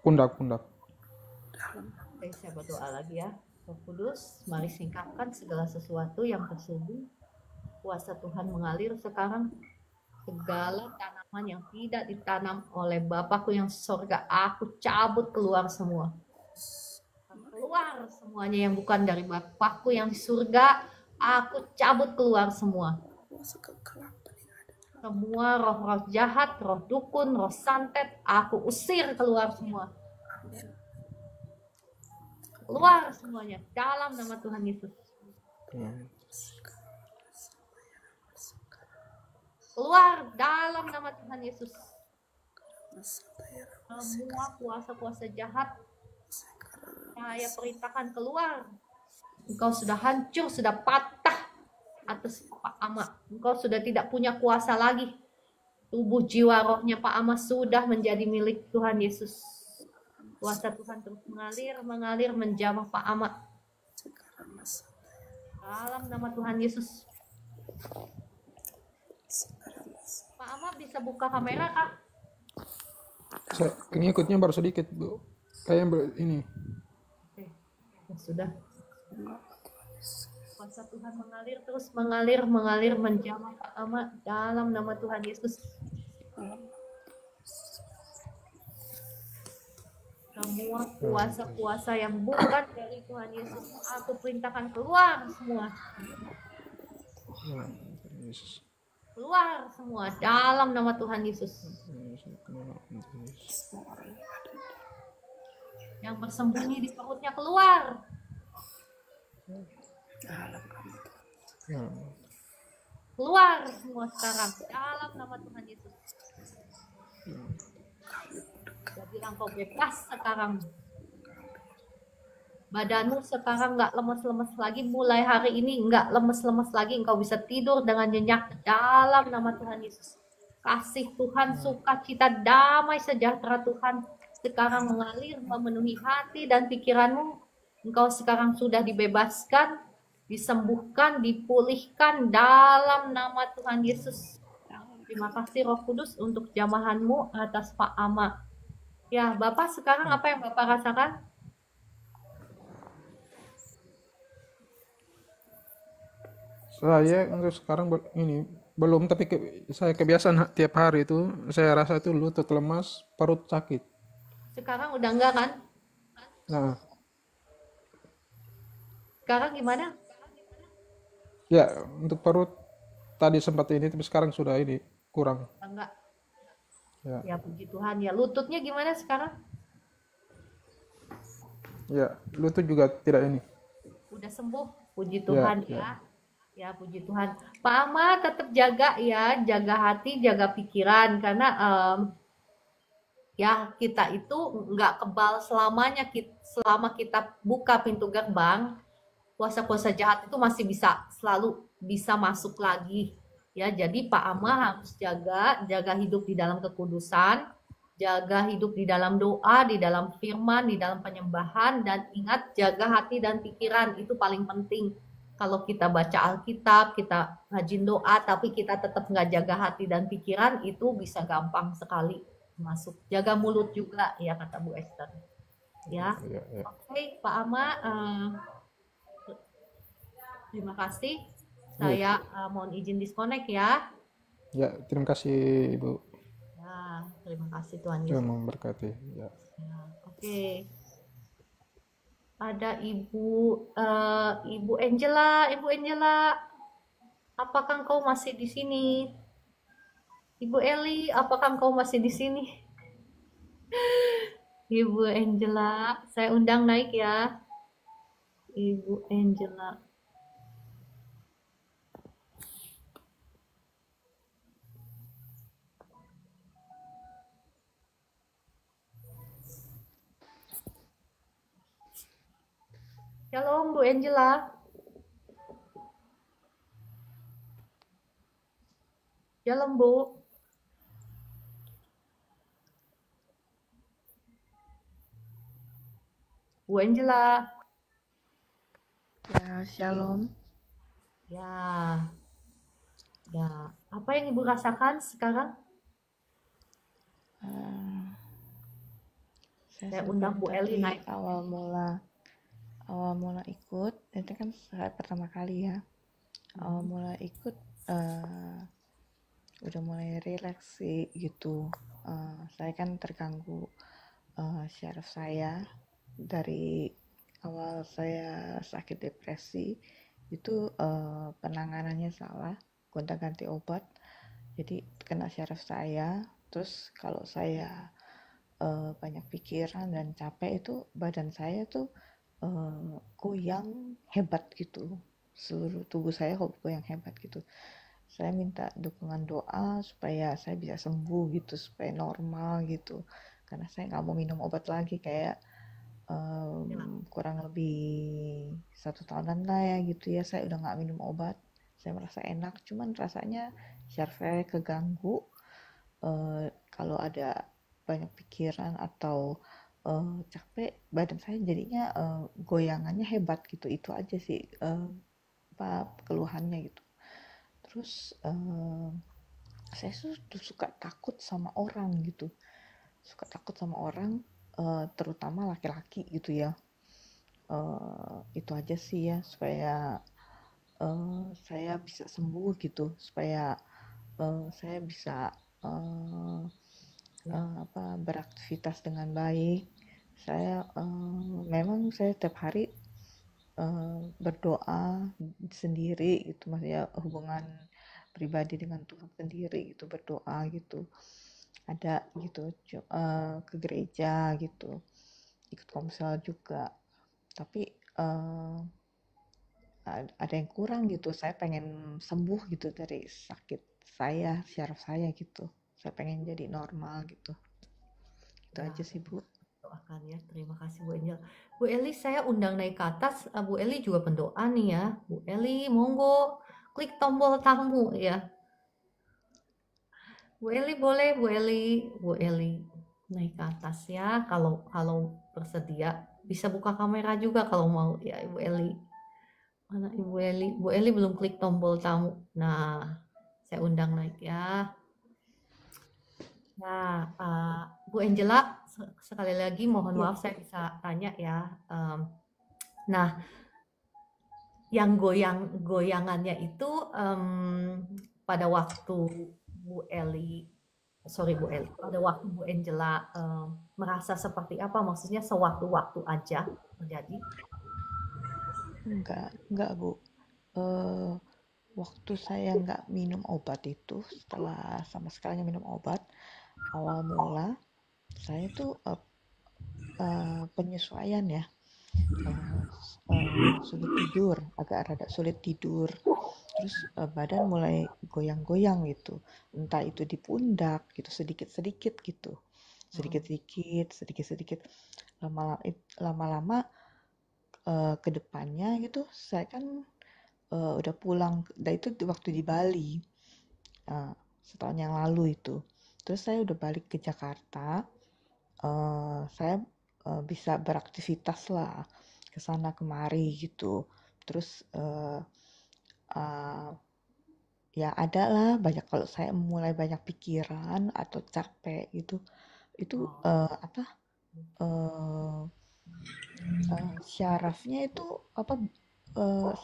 pundak. Oke, saya berdoa lagi ya. Roh Kudus, mari singkapkan segala sesuatu yang tersembunyi. Kuasa Tuhan mengalir sekarang. Segala tanaman yang tidak ditanam oleh Bapakku yang sorga, aku cabut keluar semua. Keluar semuanya yang bukan dari Bapakku yang di surga, aku cabut keluar semua. Kuasa kegelapan yang ada. Semua roh-roh jahat, roh dukun, roh santet, aku usir keluar semua. Amin. Keluar semuanya dalam nama Tuhan Yesus. Keluar dalam nama Tuhan Yesus. Semua kuasa-kuasa jahat, saya perintahkan keluar. Engkau sudah hancur, sudah patah atas Pak Ama. Engkau sudah tidak punya kuasa lagi. Tubuh jiwa rohnya Pak Ama sudah menjadi milik Tuhan Yesus. Kuasa Tuhan terus mengalir menjamah Pak Ama. Dalam nama Tuhan Yesus. Pak Ama bisa buka kamera, Kak? Saya ngikutnya baru sedikit, Bu. Kayak ini. Oke. Ya sudah. Kuasa Tuhan mengalir menjamah Pak Ama dalam nama Tuhan Yesus. Semua kuasa-kuasa yang bukan dari Tuhan Yesus, aku perintahkan keluar semua. Keluar semua dalam nama Tuhan Yesus. Yang bersembunyi di perutnya keluar. Keluar semua sekarang dalam nama Tuhan Yesus. Jadilah engkau bebas sekarang. Badanmu sekarang nggak lemes-lemes lagi. Mulai hari ini nggak lemes-lemes lagi. Engkau bisa tidur dengan nyenyak dalam nama Tuhan Yesus. Kasih Tuhan, sukacita, damai, sejahtera Tuhan sekarang mengalir memenuhi hati dan pikiranmu. Engkau sekarang sudah dibebaskan, disembuhkan, dipulihkan dalam nama Tuhan Yesus. Terima kasih Roh Kudus untuk jamahanmu atas Pak Ama. Ya, Bapak sekarang apa yang Bapak rasakan? Saya untuk sekarang ini belum, tapi saya kebiasaan tiap hari itu saya rasa itu lutut lemas, perut sakit. Sekarang udah enggak kan? Nah, Sekarang gimana? ya untuk perut tadi sempat ini, tapi sekarang sudah ini kurang. Enggak. Ya, Ya puji Tuhan ya. Lututnya gimana sekarang? ya lutut juga tidak ini. Udah sembuh. Puji Ya, Tuhan ya. ya. Ya puji Tuhan. Pak Ama tetap jaga ya, jaga hati, jaga pikiran karena ya kita itu nggak kebal selamanya. Selama kita buka pintu gerbang, kuasa-kuasa jahat itu masih selalu bisa masuk lagi. Ya, jadi Pak Ama harus jaga hidup di dalam kekudusan, jaga hidup di dalam doa, di dalam firman, di dalam penyembahan, dan ingat jaga hati dan pikiran itu paling penting. Kalau kita baca Alkitab, kita rajin doa, tapi kita tetap nggak jaga hati dan pikiran, itu bisa gampang sekali masuk. Jaga mulut juga, ya kata Bu Esther. Ya, Ya, ya. Oke, Pak Ama, terima kasih. Saya mohon izin disconnect ya. Ya, terima kasih Ibu. Ya, terima kasih Tuhan Tuhan Yesus. memberkati. Ya. Ya, oke. Ada Ibu Ibu Angela, apakah engkau masih di sini? Ibu Eli, apakah engkau masih di sini? Ibu Angela, saya undang naik ya. Ibu Angela. Shalom Bu Angela. Shalom Bu. Bu Angela. Ya, shalom. Ya, ya. Apa yang Ibu rasakan sekarang? Eh, saya Saya sampai undang Bu Eli tadi naik. awal mula ikut, itu kan saya pertama kali ya. Awal mula ikut udah mulai rileks sih gitu. Saya kan terganggu syaraf saya dari awal saya sakit depresi itu penanganannya salah, gonta-ganti obat. Jadi kena syaraf saya. Terus kalau saya banyak pikiran dan capek itu badan saya tuh goyang hebat gitu, seluruh tubuh saya goyang hebat gitu. Saya minta dukungan doa supaya saya bisa sembuh gitu, supaya normal gitu, karena saya nggak mau minum obat lagi kayak kurang lebih 1 tahunan lah ya gitu ya, saya udah nggak minum obat. Saya merasa enak, cuman rasanya syaraf saya keganggu. Kalau ada banyak pikiran atau capek, badan saya jadinya goyangannya hebat gitu. Itu aja sih apa keluhannya gitu. Terus saya tuh suka takut sama orang gitu, suka takut sama orang, terutama laki-laki gitu ya. Itu aja sih ya, supaya saya bisa sembuh gitu, supaya saya bisa uh, beraktivitas dengan baik. Saya memang saya tiap hari berdoa sendiri gitu, maksudnya hubungan pribadi dengan Tuhan sendiri gitu, berdoa gitu, ada gitu ke gereja gitu, ikut komsel juga. Tapi ada yang kurang gitu, saya pengen sembuh gitu dari sakit saya, syaraf saya gitu, saya pengen jadi normal gitu. Itu Ya, aja sih Bu. doakan ya. Terima kasih Bu Angel. Bu Eli, saya undang naik ke atas. Bu Eli juga pendoa nih ya. Bu Eli, monggo klik tombol tamu ya. Bu Eli boleh, Bu Eli, Bu Eli naik ke atas ya. Kalau kalau bersedia, bisa buka kamera juga kalau mau ya Ibu Eli. Mana Ibu Eli? Bu Eli belum klik tombol tamu. Nah, saya undang naik ya. Nah, Bu Angela, sekali lagi mohon Ya, maaf saya bisa tanya ya. Nah, yang goyangannya itu pada waktu Bu Eli, sorry Bu Eli, pada waktu Bu Angela merasa seperti apa? Maksudnya sewaktu-waktu aja terjadi? Enggak Bu. Eh, Waktu saya nggak minum obat itu, setelah sama sekali nggak minum obat, awal mula saya tuh penyesuaian ya, eh, sulit tidur, agak rada sulit tidur. Terus badan mulai goyang-goyang gitu, entah itu di pundak gitu, sedikit-sedikit gitu, Hmm. sedikit-sedikit, sedikit-sedikit. Lama-lama ke depannya gitu, saya kan udah pulang, dan itu waktu di Bali, setahun yang lalu itu. Terus saya udah balik ke Jakarta, saya bisa beraktivitas lah ke sana kemari gitu. Terus uh, ya ada lah banyak, kalau saya mulai banyak pikiran atau capek gitu, itu Oh, apa uh, syarafnya itu apa,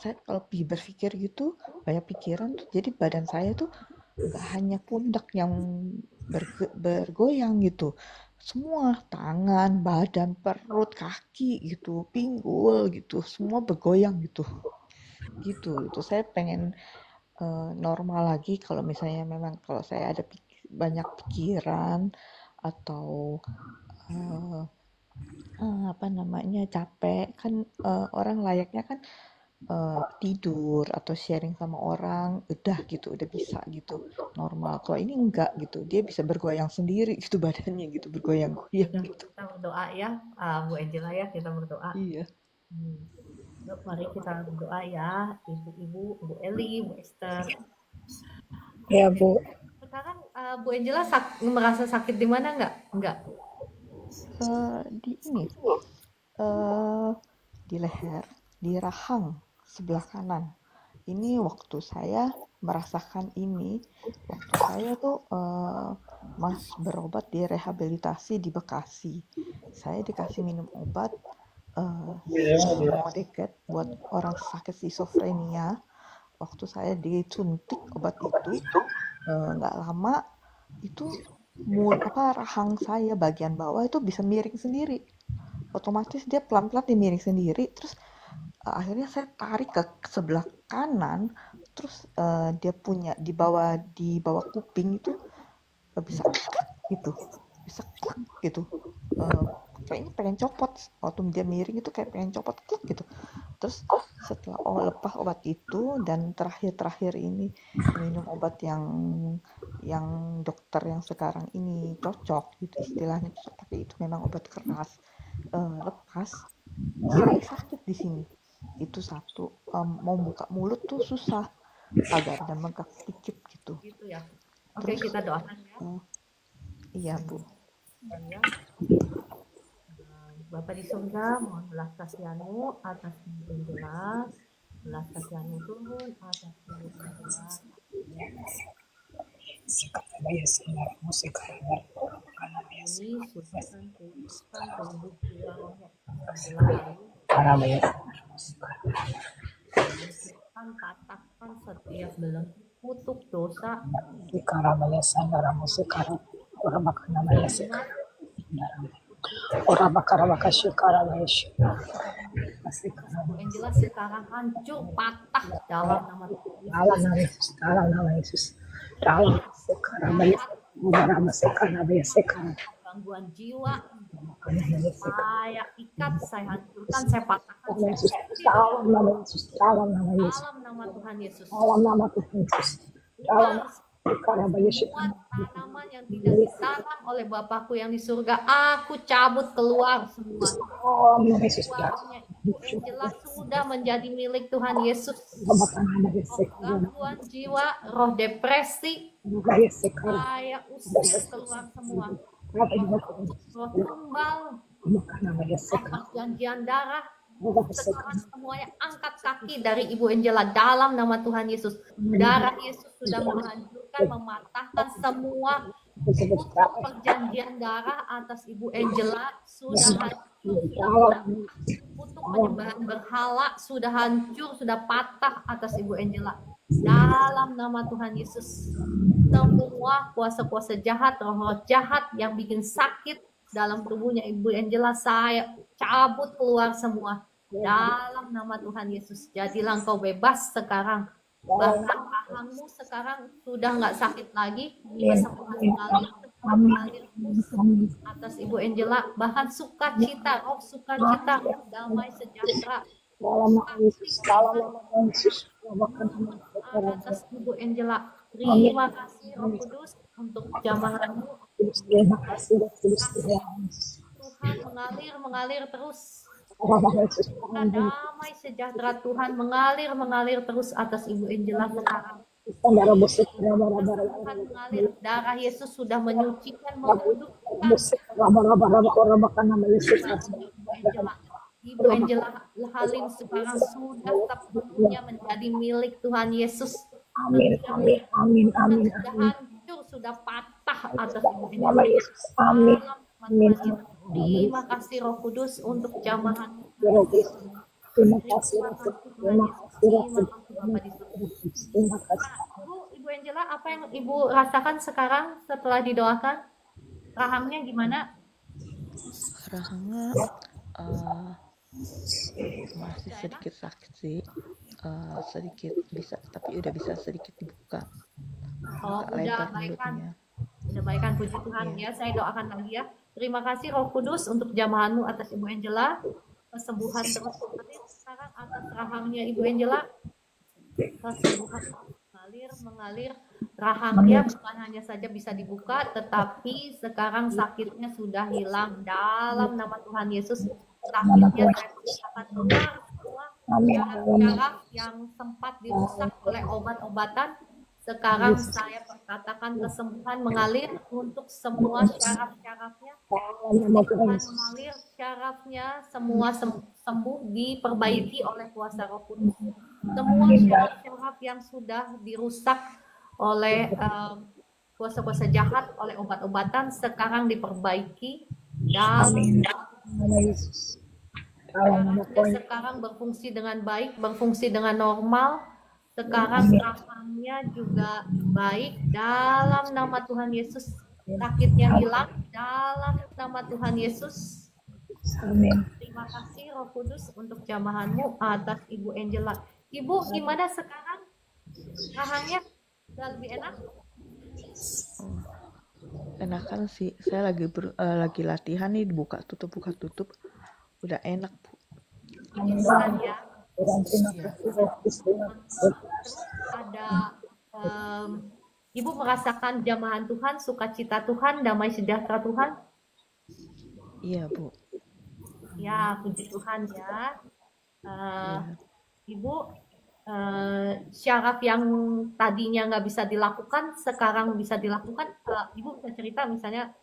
saya kalau berpikir gitu banyak pikiran tuh, jadi badan saya tuh nggak hanya pundak yang bergoyang gitu, semua tangan, badan, perut, kaki gitu, pinggul gitu, semua bergoyang gitu. Gitu itu saya pengen normal lagi, kalau misalnya memang kalau saya ada banyak pikiran atau eh, apa namanya, capek kan, orang layaknya kan tidur atau sharing sama orang udah gitu, udah bisa gitu normal. Kalau ini enggak gitu, dia bisa bergoyang sendiri gitu badannya gitu, bergoyang-goyang udah gitu. kita berdoa ya, Bu Angela ya, kita berdoa. Iya. Hmm. Yuk, mari kita berdoa ya, ibu-ibu, Bu Eli, Bu Esther. Ya Bu, Sekarang Bu Angela merasa sakit di mana nggak? Nggak. Di ini, di leher, di rahang sebelah kanan. Ini waktu saya merasakan ini, waktu saya tuh mas berobat di rehabilitasi di Bekasi. Saya dikasih minum obat Modeket buat orang sakit skizofrenia. Waktu saya disuntik obat itu, nggak lama itu rahang saya bagian bawah itu bisa miring sendiri. Otomatis dia pelan-pelan dia miring sendiri. Terus akhirnya saya tarik ke sebelah kanan. Terus dia punya di bawah kuping itu bisa klak gitu, bisa klak gitu. Kayaknya pengen copot waktu dia miring itu, kayak pengen copot klak gitu. Terus setelah lepas obat itu dan terakhir ini minum obat yang dokter yang sekarang ini cocok gitu, istilahnya cocok, tapi itu memang obat keras. Lepas saya sakit di sini itu satu, mau buka mulut tuh susah, agak ada megak sedikit gitu. Gitu ya. Oke, kita doakan ya. Iya Bu. Ya. Bapa di surga, mohon belas kasihan-Mu atas yang jelas, belas kasihan-Mu turun atas yang jelas. Ini susukan kehidupan penduduk jiwa rohnya selalu patahkan setiap belenggu kutuk dosa yang jelas sekarang hancur patah dalam nama Yesus. Gangguan jiwa saya ikat, saya hancurkan, saya patahkan dalam nama Tuhan Yesus. Semua tanaman yang tidak ditanam oleh Bapakku yang di surga, aku cabut keluar semua. Uangnya yang jelas sudah menjadi milik Tuhan Yesus. Gangguan jiwa, roh depresi, saya usir keluar semua. Roh tumbal, roh perjanjian darah, sekarang semuanya angkat kaki dari Ibu Angela dalam nama Tuhan Yesus. Darah Yesus sudah menghancurkan, mematahkan semua perjanjian darah atas Ibu Angela, sudah hancur, untuk penyembahan berhala sudah hancur, sudah patah atas Ibu Angela. Dalam nama Tuhan Yesus, semua kuasa-kuasa jahat, roh-roh jahat yang bikin sakit dalam tubuhnya Ibu Angela, saya cabut keluar semua dalam nama Tuhan Yesus. Jadilah engkau bebas sekarang. Bahkan rahangmu sekarang sudah nggak sakit lagi. Kesembuhan mengalir atas Ibu Angela. Bahkan sukacita, roh sukacita, damai sejahtera atas Ibu Angela. Terima kasih Roh Kudus untuk jamahanmu. Tuhan mengalir terus. Damai sejahtera Tuhan mengalir terus atas Ibu Angela sekarang. Tuhan mengalir, darah Yesus sudah menyucikan, menguduskan Ibu Angela Halim sekarang sudah sepenuhnya menjadi milik Tuhan Yesus. Amin. Sudah hancur, sudah patah atas Ibu Angela. Amin. Terima kasih Roh Kudus untuk jamahan. Terima kasih. Ibu Angela, apa yang Ibu rasakan sekarang setelah didoakan? Rahangnya gimana? Rahangnya masih sedikit sakit sih, sedikit bisa, tapi udah bisa sedikit dibuka. Udah baikkan, puji Tuhan ya. Saya doakan lagi ya. Terima kasih Roh Kudus untuk jamahanmu atas Ibu Angela, kesembuhan terus sekarang atas rahangnya Ibu Angela, kesembuhan mengalir rahangnya bukan hanya saja bisa dibuka, tetapi sekarang sakitnya sudah hilang dalam nama Tuhan Yesus. Sakitnya akan keluar semua, Amin. syaraf-syaraf yang sempat dirusak oleh obat-obatan, sekarang saya perkatakan kesembuhan mengalir untuk semua syaraf-syarafnya. Kesembuhan mengalir syarafnya, semua sembuh, diperbaiki oleh kuasa Roh Kudus. Semua syaraf-syaraf yang sudah dirusak oleh kuasa-kuasa jahat, oleh obat-obatan, sekarang diperbaiki dan syarafnya sekarang berfungsi dengan baik, berfungsi dengan normal. Sekarang rahangnya juga baik dalam nama Tuhan Yesus. Sakitnya hilang dalam nama Tuhan Yesus. Amin. Terima kasih Roh Kudus untuk jamahanmu atas Ibu Angela. Ibu, gimana sekarang? Rahangnya udah lebih enak? Enakan sih, saya lagi latihan nih, buka tutup udah enak, Bu. Kan ya. Dan terima kasih Rohis Tuhan. Ada Ibu merasakan jamahan Tuhan, sukacita Tuhan, damai sejahtera Tuhan? Iya, Bu. Ya, puji Tuhan ya. Ibu, syaraf yang tadinya nggak bisa dilakukan, sekarang bisa dilakukan. Ibu bisa cerita misalnya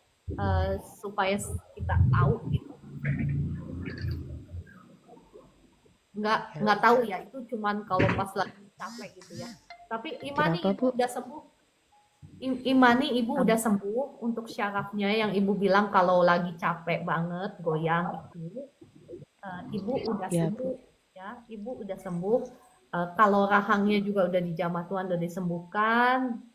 supaya kita tahu gitu. Nggak tahu ya, itu cuman kalau pas lagi capek gitu ya. Tapi Imani Kenapa, Ibu Bu? udah sembuh. Imani Ibu udah sembuh untuk syarafnya yang Ibu bilang kalau lagi capek banget goyang itu. Ibu udah Ya, sembuh ya, Ibu udah sembuh. Kalau rahangnya juga udah dijamah Tuhan, udah disembuhkan.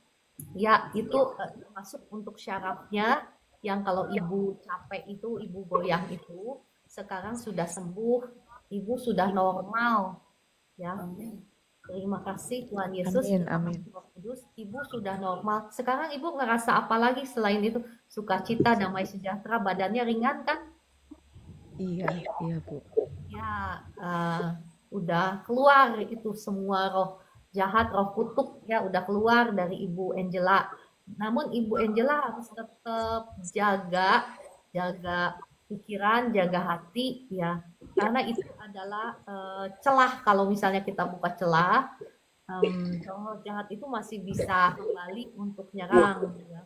Ya, itu masuk untuk syarafnya yang kalau Ibu capek itu, Ibu goyang itu, sekarang sudah sembuh. Ibu sudah normal ya. Terima kasih Tuhan Yesus. Amin. Roh Kudus, Ibu sudah normal. Sekarang Ibu ngerasa apa lagi selain itu? Sukacita, damai sejahtera, badannya ringan kan? Iya, Bu. Ya, udah keluar itu semua roh jahat, roh kutuk ya udah keluar dari Ibu Angela. Namun Ibu Angela harus tetap jaga pikiran, jaga hati ya. Karena itu adalah celah, kalau misalnya kita buka celah, roh jahat itu masih bisa kembali untuk nyerang ya.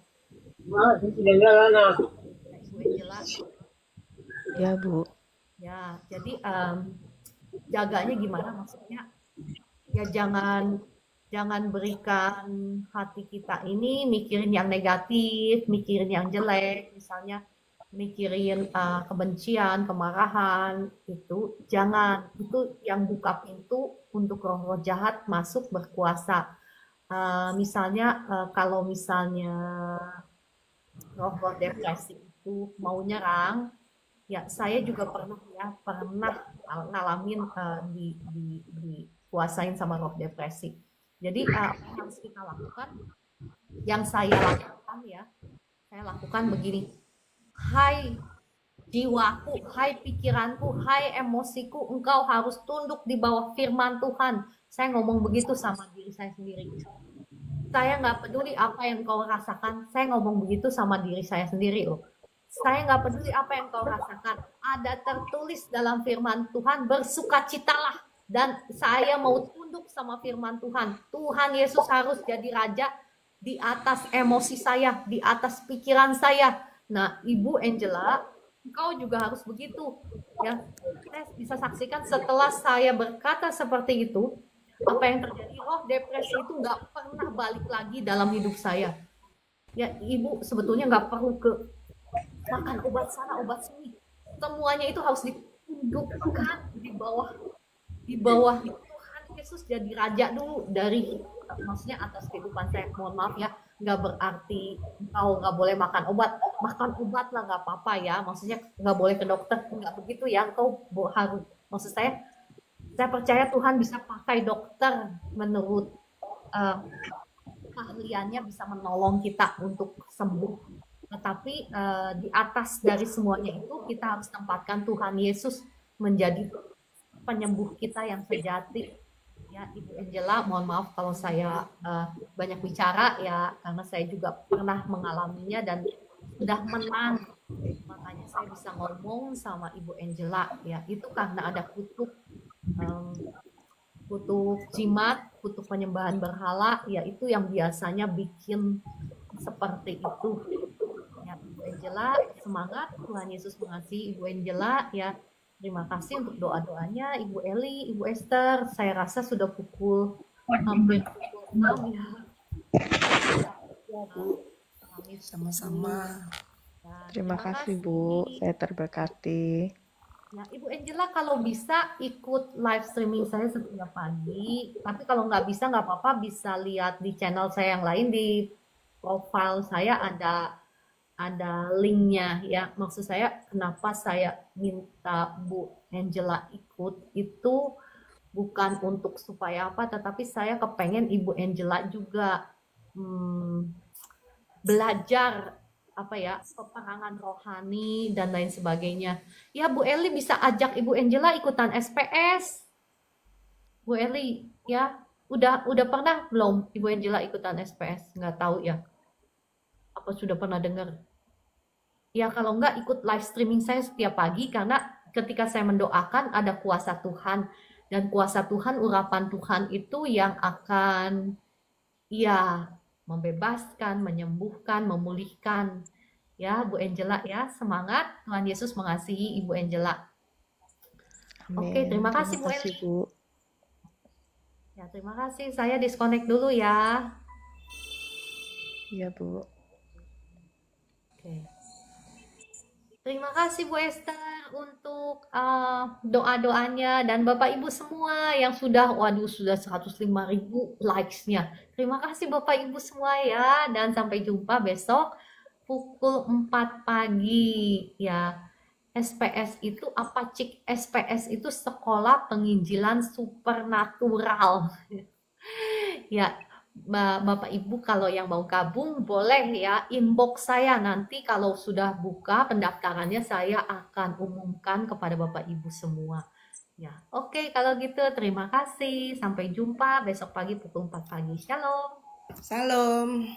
Ibu Angela. Ya, Bu. Ya, jadi jaganya gimana maksudnya? Ya jangan berikan hati kita ini mikirin yang negatif, mikirin yang jelek, misalnya mikirin kebencian, kemarahan, itu jangan. Itu yang buka pintu untuk roh-roh jahat masuk berkuasa. Misalnya kalau misalnya roh-roh depresi itu mau nyerang, ya saya juga pernah ngalamin dikuasain sama roh depresi. Jadi apa yang harus kita lakukan? Yang saya lakukan ya, saya lakukan begini. Hai jiwaku, hai pikiranku, hai emosiku, engkau harus tunduk di bawah firman Tuhan. Saya ngomong begitu sama diri saya sendiri. Saya nggak peduli apa yang kau rasakan, saya ngomong begitu sama diri saya sendiri loh. Saya nggak peduli apa yang kau rasakan. Ada tertulis dalam firman Tuhan, bersukacitalah. Dan saya mau tunduk sama firman Tuhan. Tuhan Yesus harus jadi raja di atas emosi saya, di atas pikiran saya. Nah, Ibu Angela, engkau juga harus begitu. Ya, saya bisa saksikan setelah saya berkata seperti itu, apa yang terjadi? Roh depresi itu nggak pernah balik lagi dalam hidup saya. Ya, Ibu sebetulnya nggak perlu ke makan obat sana, obat sini. Semuanya itu harus ditundukkan di bawah Tuhan Yesus jadi raja dulu dari, maksudnya atas kehidupan saya. Mohon maaf ya, nggak berarti kau nggak boleh makan obat lah nggak apa-apa ya. Maksudnya nggak boleh ke dokter, nggak begitu ya. Kau harus, maksud saya percaya Tuhan bisa pakai dokter menurut keahliannya, bisa menolong kita untuk sembuh. Tetapi di atas dari semuanya itu kita harus tempatkan Tuhan Yesus menjadi penyembuh kita yang sejati. Ya, Ibu Angela, mohon maaf kalau saya banyak bicara ya, karena saya juga pernah mengalaminya dan sudah menang. Makanya saya bisa ngomong sama Ibu Angela ya, itu karena ada kutuk kutuk jimat, kutuk penyembahan berhala, ya itu yang biasanya bikin seperti itu. Ya, Ibu Angela, semangat. Tuhan Yesus mengasihi Ibu Angela. Ya, terima kasih untuk doa-doanya, Ibu Eli, Ibu Esther. Saya rasa sudah hampir pukul 6 ya. Kami Sama-sama. ya, Terima kasih Bu, saya terberkati. Ya, Ibu Angela kalau bisa ikut live streaming saya setiap pagi. Tapi kalau nggak bisa nggak apa-apa, bisa lihat di channel saya yang lain, di profile saya ada linknya ya. Maksud saya kenapa saya minta Bu Angela ikut itu bukan untuk supaya apa, tetapi saya kepengen Ibu Angela juga belajar apa ya, peperangan rohani dan lain sebagainya. Ya Bu Eli bisa ajak Ibu Angela ikutan SPS. Bu Eli ya, udah pernah belum Ibu Angela ikutan SPS? Nggak tahu ya. Apa sudah pernah dengar? Ya kalau nggak ikut live streaming saya setiap pagi, karena ketika saya mendoakan ada kuasa Tuhan, dan kuasa Tuhan, urapan Tuhan itu yang akan ya membebaskan, menyembuhkan, memulihkan. Ya, Bu Angela ya, semangat. Tuhan Yesus mengasihi Ibu Angela. Amin. Oke, terima kasih Bu Eli. Bu. Ya, terima kasih. Saya disconnect dulu ya. Iya, Bu. Oke. Terima kasih Bu Esther untuk doa-doanya, dan Bapak Ibu semua yang sudah 105.000 likes-nya. Terima kasih Bapak Ibu semua ya, dan sampai jumpa besok pukul 4 pagi ya. SPS itu apa, Cik? SPS itu Sekolah Penginjilan Supernatural. Ya, Bapak Ibu kalau yang mau gabung boleh ya inbox saya, nanti kalau sudah buka pendaftarannya saya akan umumkan kepada Bapak Ibu semua. Ya, oke kalau gitu terima kasih. Sampai jumpa besok pagi pukul 4 pagi. Shalom. Salam.